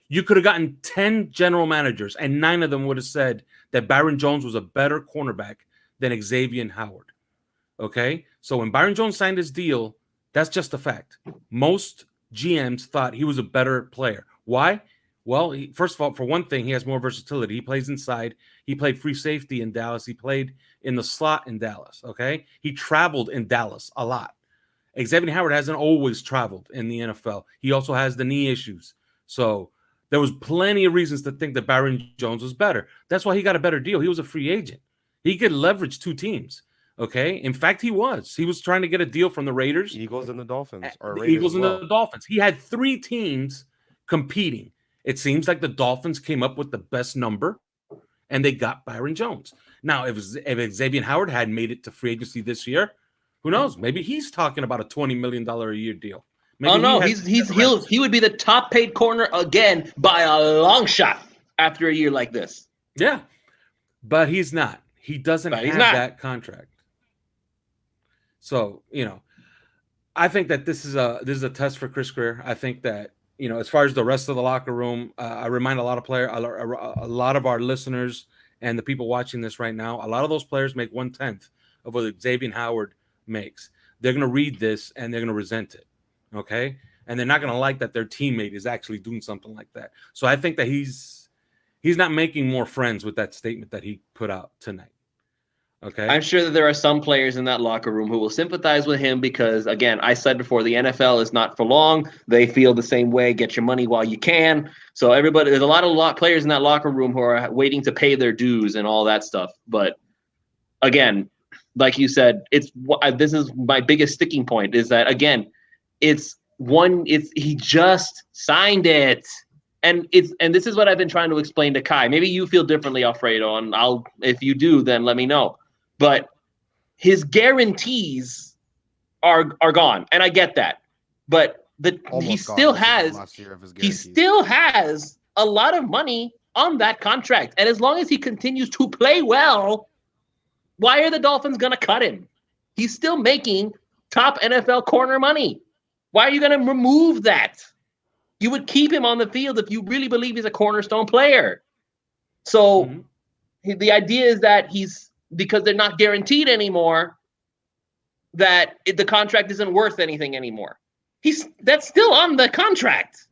you could have gotten 10 general managers, and 9 of them would have said that Byron Jones was a better cornerback than Xavien Howard. Okay? So when Byron Jones signed his deal, that's just a fact. Most GMs thought he was a better player. Why? Well, first of all, for one thing, he has more versatility. He plays inside. He played free safety in Dallas. He played in the slot in Dallas, okay? He traveled in Dallas a lot. Xavien Howard hasn't always traveled in the NFL. He also has the knee issues. So there was plenty of reasons to think that Byron Jones was better. That's why he got a better deal. He was a free agent. He could leverage 2 teams, okay? In fact, he was. He was trying to get a deal from the Raiders. Eagles and the Dolphins. The Eagles and the Dolphins. He had 3 teams competing. It seems like the Dolphins came up with the best number, and they got Byron Jones. Now, if Xavien Howard had made it to free agency this year, who knows? Maybe he's talking about a $20 million a year deal. Maybe he would be the top paid corner again by a long shot after a year like this. Yeah, but he's not. He doesn't have that contract. So I think that this is a test for Chris Greer. I think that as far as the rest of the locker room, I remind a lot of our listeners and the people watching this right now, a lot of those players make 1/10 of what Xavien Howard makes. They're going to read this and they're going to resent it, okay? And they're not going to like that their teammate is actually doing something like that. So I think that he's not making more friends with that statement that he put out tonight. Okay. I'm sure that there are some players in that locker room who will sympathize with him because, again, I said before, the NFL is not for long. They feel the same way. Get your money while you can. So there's a lot of players in that locker room who are waiting to pay their dues and all that stuff. But again, like you said, this is my biggest sticking point is that, again, he just signed it. And this is what I've been trying to explain to Kai. Maybe you feel differently, Alfredo, and if you do, then let me know. But his guarantees are gone, and I get that. But he still has a lot of money on that contract, and as long as he continues to play well, why are the Dolphins going to cut him? He's still making top NFL corner money. Why are you going to remove that? You would keep him on the field if you really believe he's a cornerstone player. So the idea is that because they're not guaranteed anymore, that the contract isn't worth anything anymore. That's still on the contract.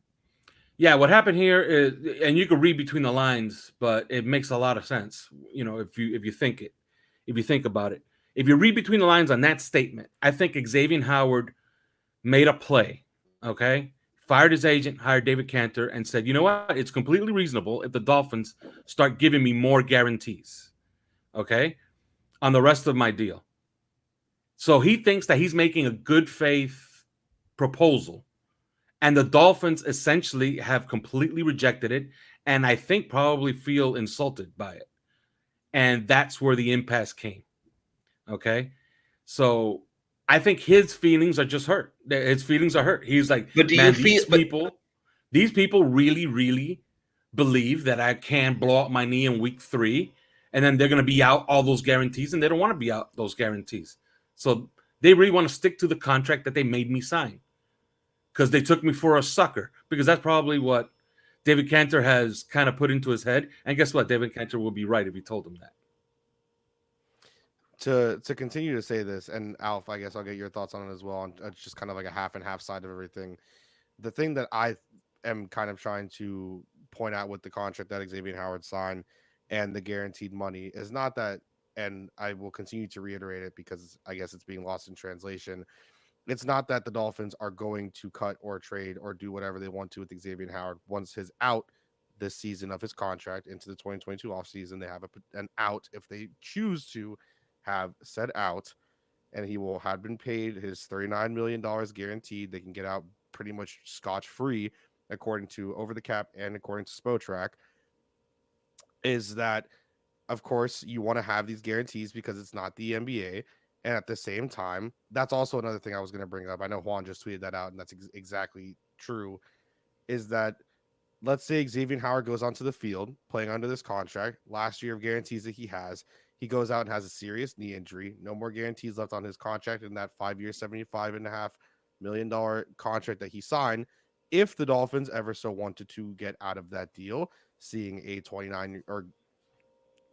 Yeah, what happened here is, and you can read between the lines, but it makes a lot of sense. If you think about it, if you read between the lines on that statement, I think Xavien Howard made a play. Okay. Fired his agent, hired David Cantor, and said, you know what? It's completely reasonable if the Dolphins start giving me more guarantees, okay, on the rest of my deal. So he thinks that he's making a good faith proposal, and the Dolphins essentially have completely rejected it, and I think probably feel insulted by it. And that's where the impasse came, okay? So I think his feelings are just hurt. His feelings are hurt. He's like, But do you man, feel? these people really, really believe that I can blow out my knee in week 3, and then they're going to be out all those guarantees, and they don't want to be out those guarantees. So they really want to stick to the contract that they made me sign because they took me for a sucker, because that's probably what David Cantor has kind of put into his head. And guess what? David Cantor will be right if he told him that. To continue to say this, and Alf, I guess I'll get your thoughts on it as well. And it's just kind of like a half and half side of everything. The thing that I am kind of trying to point out with the contract that Xavien Howard signed and the guaranteed money is not that, and I will continue to reiterate it because I guess it's being lost in translation. It's not that the Dolphins are going to cut or trade or do whatever they want to with Xavien Howard once his out this season of his contract into the 2022 offseason. They have an out if they choose to have said out, and he will have been paid his $39 million guaranteed. They can get out pretty much scotch free, according to Over the Cap and according to Spotrac. Is that, of course, you want to have these guarantees because it's not the NBA. And at the same time, that's also another thing I was going to bring up. I know Juan just tweeted that out, and that's exactly true. Is that, let's say Xavien Howard goes onto the field playing under this contract, last year of guarantees that he has. He goes out and has a serious knee injury. No more guarantees left on his contract in that 5-year, $75.5 million contract that he signed. If the Dolphins ever so wanted to get out of that deal, seeing a 29 or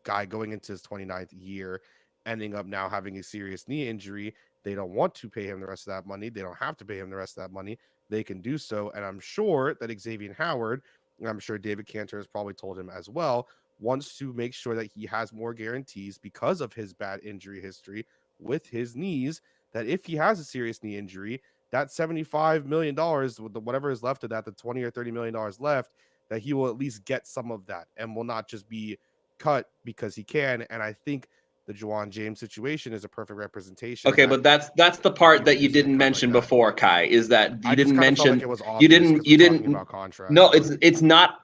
guy going into his 29th year, ending up now having a serious knee injury, they don't want to pay him the rest of that money. They don't have to pay him the rest of that money. They can do so. And I'm sure that Xavien Howard, and I'm sure David Cantor has probably told him as well, wants to make sure that he has more guarantees because of his bad injury history with his knees, that if he has a serious knee injury, that $75 million, whatever is left of that, the $20 or $30 million left, that he will at least get some of that and will not just be cut because he can. And I think the Juwan James situation is a perfect representation. Okay, but that's the part that you didn't mention before, Kai, is that you didn't mention like it was obvious you didn't about contracts. No, it's not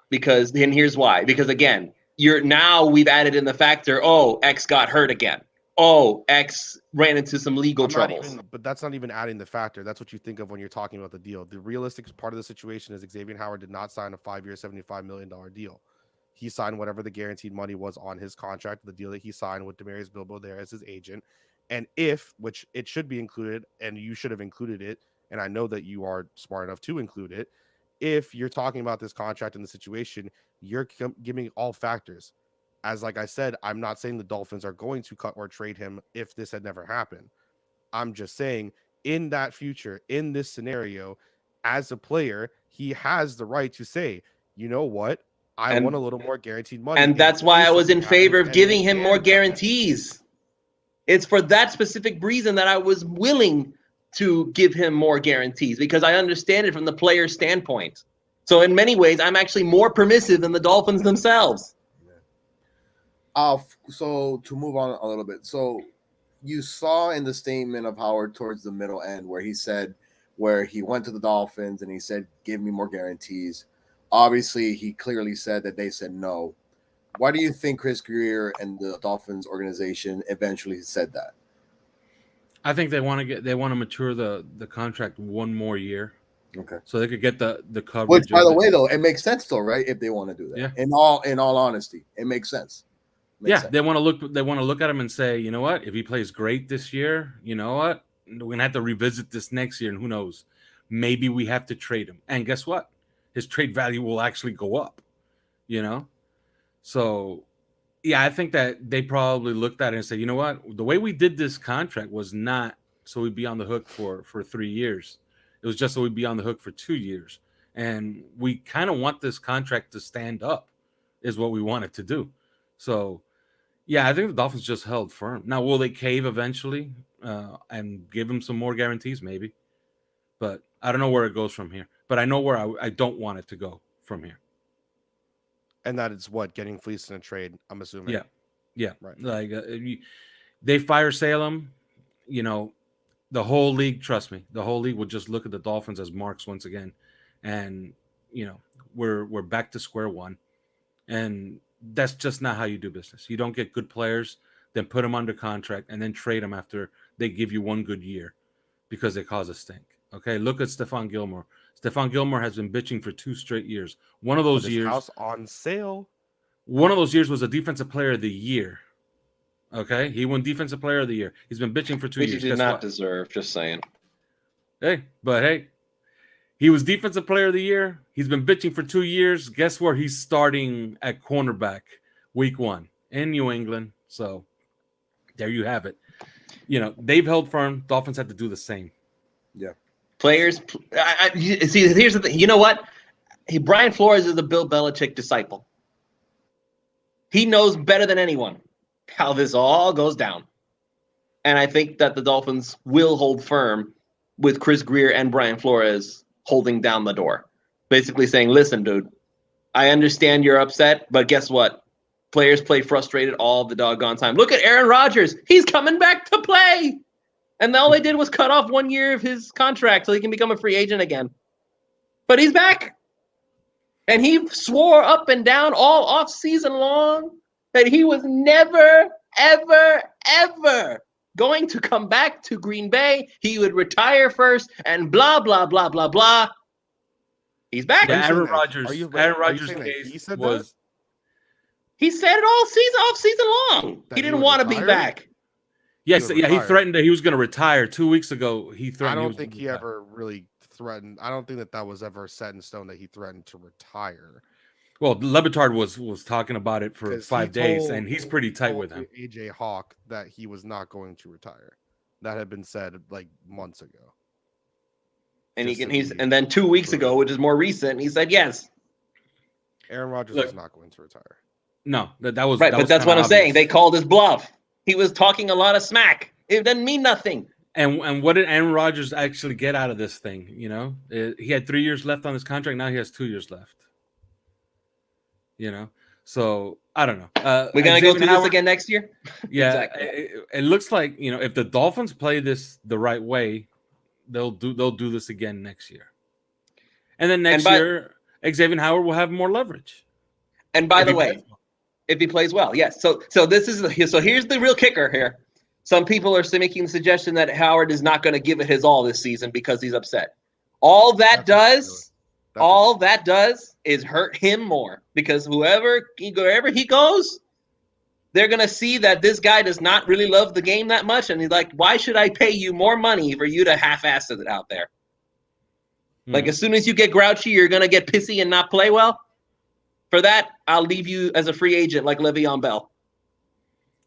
because, and here's why. Because again, we've added in the factor, oh, X got hurt again. Oh, X ran into some legal troubles. But that's not even adding the factor. That's what you think of when you're talking about the deal. The realistic part of the situation is Xavien Howard did not sign a 5-year, $75 million deal. He signed whatever the guaranteed money was on his contract, the deal that he signed with Demarius Bilbo there as his agent. And which it should be included, and you should have included it, and I know that you are smart enough to include it, if you're talking about this contract and the situation, you're giving all factors. As like I said, I'm not saying the Dolphins are going to cut or trade him if this had never happened. I'm just saying in that future, in this scenario, as a player, he has the right to say, you know what? I want a little more guaranteed money. And that's why I was in favor of giving him more guarantees. It's for that specific reason that I was willing to give him more guarantees, because I understand it from the player's standpoint. So in many ways, I'm actually more permissive than the Dolphins themselves. So to move on a little bit. So you saw in the statement of Howard towards the middle end where he went to the Dolphins and he said, give me more guarantees. Obviously, he clearly said that they said no. Why do you think Chris Greer and the Dolphins organization eventually said that? I think they want to mature the contract one more year. Okay. So they could get the coverage. Which, by the way, though, it makes sense, though, right? If they want to do that. Yeah. In all honesty, it makes sense. Sense. They want to look at him and say, you know what? If he plays great this year, you know what? We're gonna have to revisit this next year, and who knows? Maybe we have to trade him. And guess what? His trade value will actually go up, you know? So, yeah, I think that they probably looked at it and said, you know what? The way we did this contract was not so we'd be on the hook for 3 years. It was just so we'd be on the hook for 2 years. And we kind of want this contract to stand up is what we want it to do. So, yeah, I think the Dolphins just held firm. Now, will they cave eventually and give him some more guarantees? Maybe. But I don't know where it goes from here. But I know where I don't want it to go from here. And that is what, getting fleeced in a trade, I'm assuming. Yeah. Right. Like they fire Salem, you know, the whole league, trust me, the whole league would just look at the Dolphins as marks once again. And, you know, we're back to square one. And that's just not how you do business. You don't get good players, then put them under contract, and then trade them after they give you one good year because they cause a stink. Okay, look at Stephon Gilmore. Stephon Gilmore has been bitching for 2 straight years. One of Put those his years, house on sale. was a defensive player of the year. Okay, he won defensive player of the year. He's been bitching for 2 Which he years. did Guess not what? deserve. Just saying. Hey, he was defensive player of the year. He's been bitching for 2 years. Guess where he's starting at cornerback week 1 in New England. So there you have it. They've held firm. Dolphins had to do the same. Yeah. Players, see. Here's the thing. You know what? Brian Flores is a Bill Belichick disciple. He knows better than anyone how this all goes down, and I think that the Dolphins will hold firm with Chris Greer and Brian Flores holding down the door, basically saying, "Listen, dude, I understand you're upset, but guess what? Players play frustrated all the doggone time. Look at Aaron Rodgers; he's coming back to play." And all they did was cut off 1 year of his contract so he can become a free agent again. But he's back. And he swore up and down all off season long that he was never, ever, ever going to come back to Green Bay. He would retire first and blah, blah, blah, blah, blah. He's back. Yeah, Aaron Rodgers. Rodgers' He case said was. that? He said it all season, off season long. That He he didn't would want to be retire? back. Yes, would yeah, he retire. threatened that he was going to retire 2 weeks ago. He I threatened. don't was think gonna he retire. ever really threatened. I don't think that was ever set in stone that he threatened to retire. Well, Lebitard was talking about it for 'Cause 5 he days, told- and he's pretty tight told with him. AJ Hawk that he was not going to retire. That had been said like months ago. And Just to he's be and then 2 weeks completely- ago, which is more recent, he said yes. Aaron Rodgers Look, was not going to retire. No, that was Right, that but was that's kinda what I'm saying. obvious. They called his bluff. He was talking a lot of smack. It doesn't mean nothing. And what did Aaron Rodgers actually get out of this thing? He had 3 years left on his contract. Now he has 2 years left. So I don't know. We're gonna go Xavien through this Howard- again next year. Yeah, Exactly. it looks like if the Dolphins play this the right way, they'll do this again next year. And then next year, Xavien Howard will have more leverage. And by If the he way, plays well. if he plays well, yes. So here's the real kicker here. Some people are making the suggestion that Howard is not going to give it his all this season because he's upset. All that That's does is hurt him more because wherever he goes, they're going to see that this guy does not really love the game that much. And he's like, why should I pay you more money for you to half-ass it out there? Like, as soon as you get grouchy, you're going to get pissy and not play well. For that, I'll leave you as a free agent like Le'Veon Bell.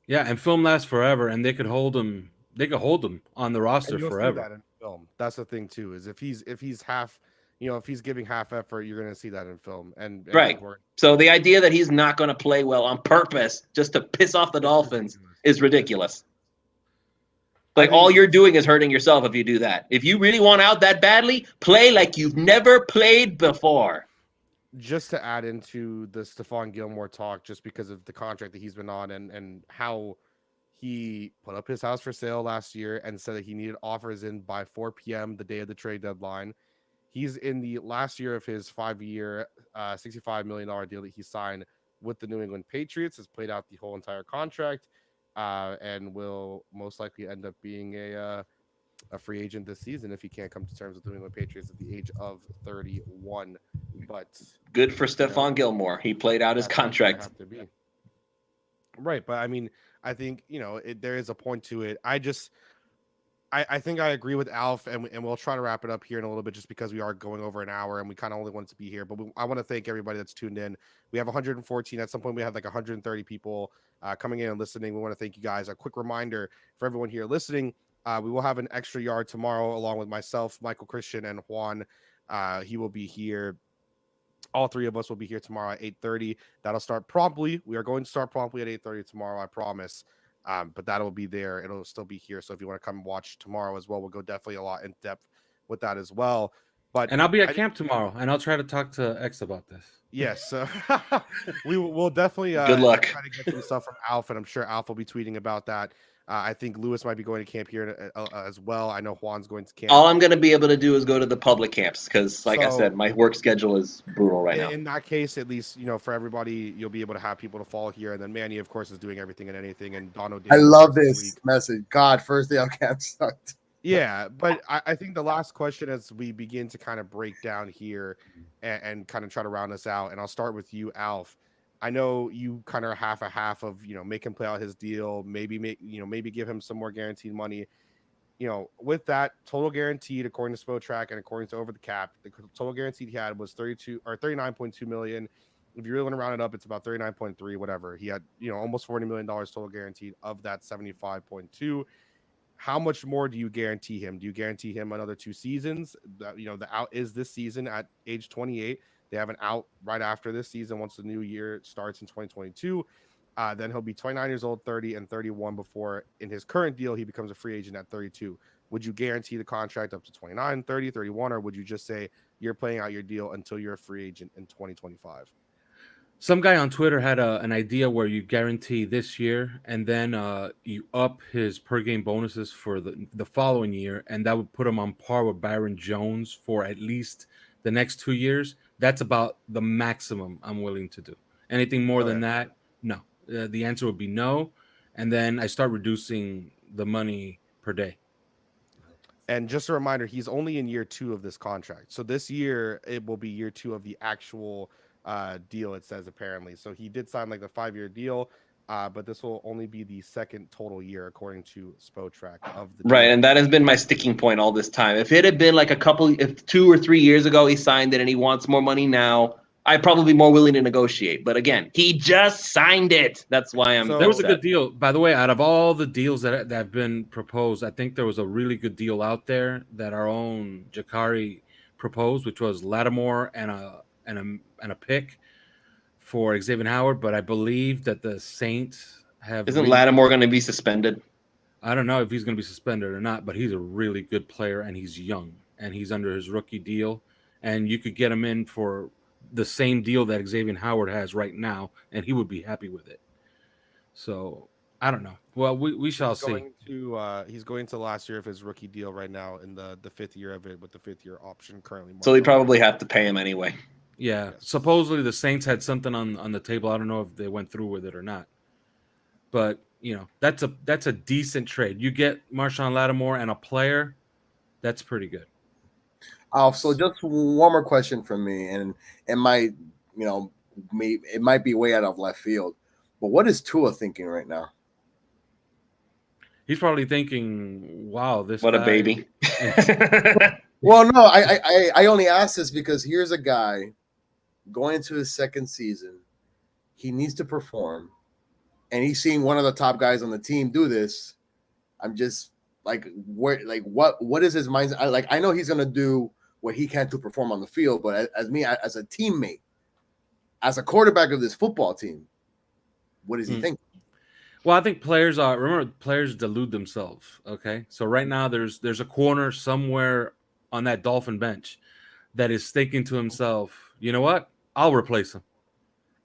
Yeah, and film lasts forever, and they could hold him. They could hold him on the roster And you'll see forever. that in film. That's the thing too. Is if he's half, if he's giving half effort, you're going to see that in film. And Right. So the idea that he's not going to play well on purpose just to piss off the Dolphins is ridiculous. Like, all you're doing is hurting yourself if you do that. If you really want out that badly, play like you've never played before. Just to add into the Stephon Gilmore talk, just because of the contract that he's been on and how he put up his house for sale last year and said that he needed offers in by 4 p.m. the day of the trade deadline. He's in the last year of his 5-year, $65 million deal that he signed with the New England Patriots. Has played out the whole entire contract and will most likely end up being a free agent this season if he can't come to terms with the New England Patriots at the age of 31. But good for Stephon Gilmore. He played out his contract. Have to be. Right, but I mean, I think there is a point to it. I think I agree with Alf, and we'll try to wrap it up here in a little bit, just because we are going over an hour and we kind of only wanted to be here. But I want to thank everybody that's tuned in. We have 114. At some point, we had like 130 people coming in and listening. We want to thank you guys. A quick reminder for everyone here listening. We will have an extra yard tomorrow, along with myself, Michael Christian, and Juan. He will be here. All three of us will be here tomorrow at 8:30. That'll start promptly. We are going to start promptly at 8:30 tomorrow, I promise. But that'll be there. It'll still be here. So if you want to come watch tomorrow as well, we'll go definitely a lot in depth with that as well. And I'll be at camp tomorrow, and I'll try to talk to X about this. Yes, we will definitely good luck. try to get some stuff from Alf, and I'm sure Alf will be tweeting about that I think Lewis might be going to camp here as well. I know Juan's going to camp. All I'm going to be able to do is go to the public camps because, like I said, my work schedule is brutal right now. In that case, at least, for everybody, you'll be able to have people to follow here. And then Manny, of course, is doing everything and anything. And Dono. I love this message. God, first day on camp sucked. Yeah, but I think the last question as we begin to kind of break down here and kind of try to round this out, and I'll start with you, Alf. I know you kind of half a half of, make him play out his deal, maybe give him some more guaranteed money. With that total guaranteed, according to Spotrac and according to Over the Cap, the total guaranteed he had was 39.2 million. If you really want to round it up, it's about 39.3, whatever. He had, almost $40 million total guaranteed of that 75.2. How much more do you guarantee him? Do you guarantee him another 2 seasons? The out is this season at age 28. They have an out right after this season once the new year starts in 2022. Then he'll be 29 years old, 30, and 31 before in his current deal he becomes a free agent at 32. Would you guarantee the contract up to 29, 30, 31, or would you just say you're playing out your deal until you're a free agent in 2025? Some guy on Twitter had an idea where you guarantee this year and then you up his per game bonuses for the following year, and that would put him on par with Byron Jones for at least the next 2 years. That's about the maximum I'm willing to do. Anything more than that, no. The answer would be no, and then I start reducing the money per day. And just a reminder, he's only in year 2 of this contract. So this year, it will be year 2 of the actual deal, it says, apparently. So he did sign like the 5-year deal, but this will only be the second total year, according to Spotrac of the deal. Right, and that has been my sticking point all this time. If it had been like if 2 or 3 years ago he signed it and he wants more money now, I'd probably be more willing to negotiate. But again, he just signed it. That's why I'm. There was a good deal, by the way. Out of all the deals that have been proposed, I think there was a really good deal out there that our own Jakari proposed, which was Lattimore and a pick for Xavien Howard. But I believe that the Saints have. Isn't Lattimore going to be suspended? I don't know if he's going to be suspended or not, but he's a really good player and he's young and he's under his rookie deal, and you could get him in for the same deal that Xavien Howard has right now, and he would be happy with it. So I don't know. Well, we shall see. He's going to last year of his rookie deal right now in the 5th year of it, with the 5th year option currently. So they probably have to pay him anyway. Yeah. Yes. Supposedly the Saints had something on the table. I don't know if they went through with it or not. But that's a decent trade. You get Marshawn Lattimore and a player, that's pretty good. So just one more question from me, and it might, it might be way out of left field, but what is Tua thinking right now? He's probably thinking, "Wow, what a baby." Well, no, I only ask this because here's a guy going into his 2nd season. He needs to perform, and he's seeing one of the top guys on the team do this. I'm just what is his mindset? I know he's gonna do what he can to perform on the field, but as a teammate, as a quarterback of this football team, what does he think? Well, I think players delude themselves. Okay, so right now there's a corner somewhere on that Dolphin bench that is thinking to himself, you know what? I'll replace him,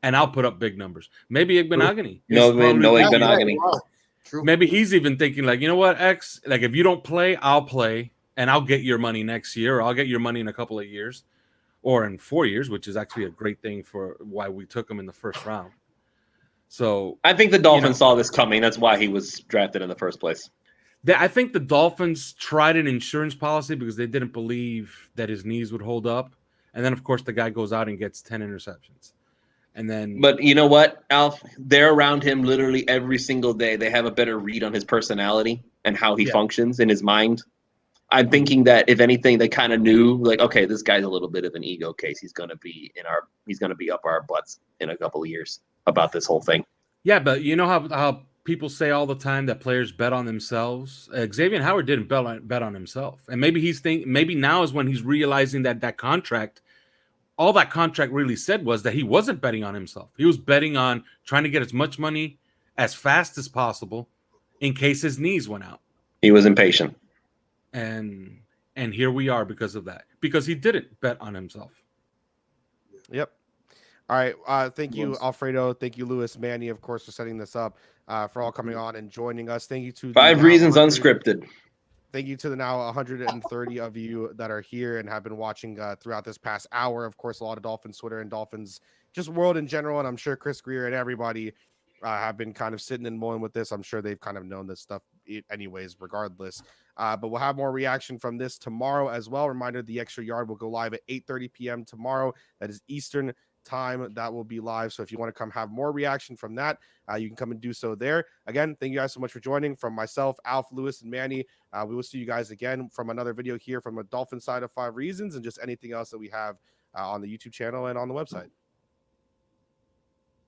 and I'll put up big numbers. Maybe Igbenogany. No Igbenogany. True. Maybe he's even thinking you know what, X? If you don't play, I'll play. And I'll get your money next year, or I'll get your money in a couple of years, or in 4 years, which is actually a great thing for why we took him in the first round. So I think the Dolphins saw this coming. That's why he was drafted in the first place. I think the Dolphins tried an insurance policy because they didn't believe that his knees would hold up. And then, of course, the guy goes out and gets 10 interceptions. And then, but you know what, Alf? They're around him literally every single day. They have a better read on his personality and how he functions in his mind. I'm thinking that if anything, they kind of knew, okay, this guy's a little bit of an ego case. He's gonna be up our butts in a couple of years about this whole thing. Yeah, but you know how people say all the time that players bet on themselves. Xavien Howard didn't bet on himself, and maybe now is when he's realizing that contract. All that contract really said was that he wasn't betting on himself. He was betting on trying to get as much money as fast as possible in case his knees went out. He was impatient. And here we are because of that. Because he didn't bet on himself. Yep. All right. Thank you, Once. Alfredo. Thank you, Lewis, Manny, of course, for setting this up, for all coming on and joining us. Thank you to the 5 now reasons 100 unscripted. Thank you to the now 130 of you that are here and have been watching throughout this past hour. Of course, a lot of Dolphins Twitter and Dolphins just world in general. And I'm sure Chris Greer and everybody have been kind of sitting and mulling with this. I'm sure they've kind of known this stuff anyways, regardless. But we'll have more reaction from this tomorrow as well. Reminder, the Extra Yard will go live at 8:30 p.m. tomorrow. That is Eastern time. That will be live. So if you want to come have more reaction from that, you can come and do so there. Again, thank you guys so much for joining. From myself, Alf, Lewis, and Manny, we will see you guys again from another video here from a Dolphin side of 5 Reasons and just anything else that we have on the YouTube channel and on the website.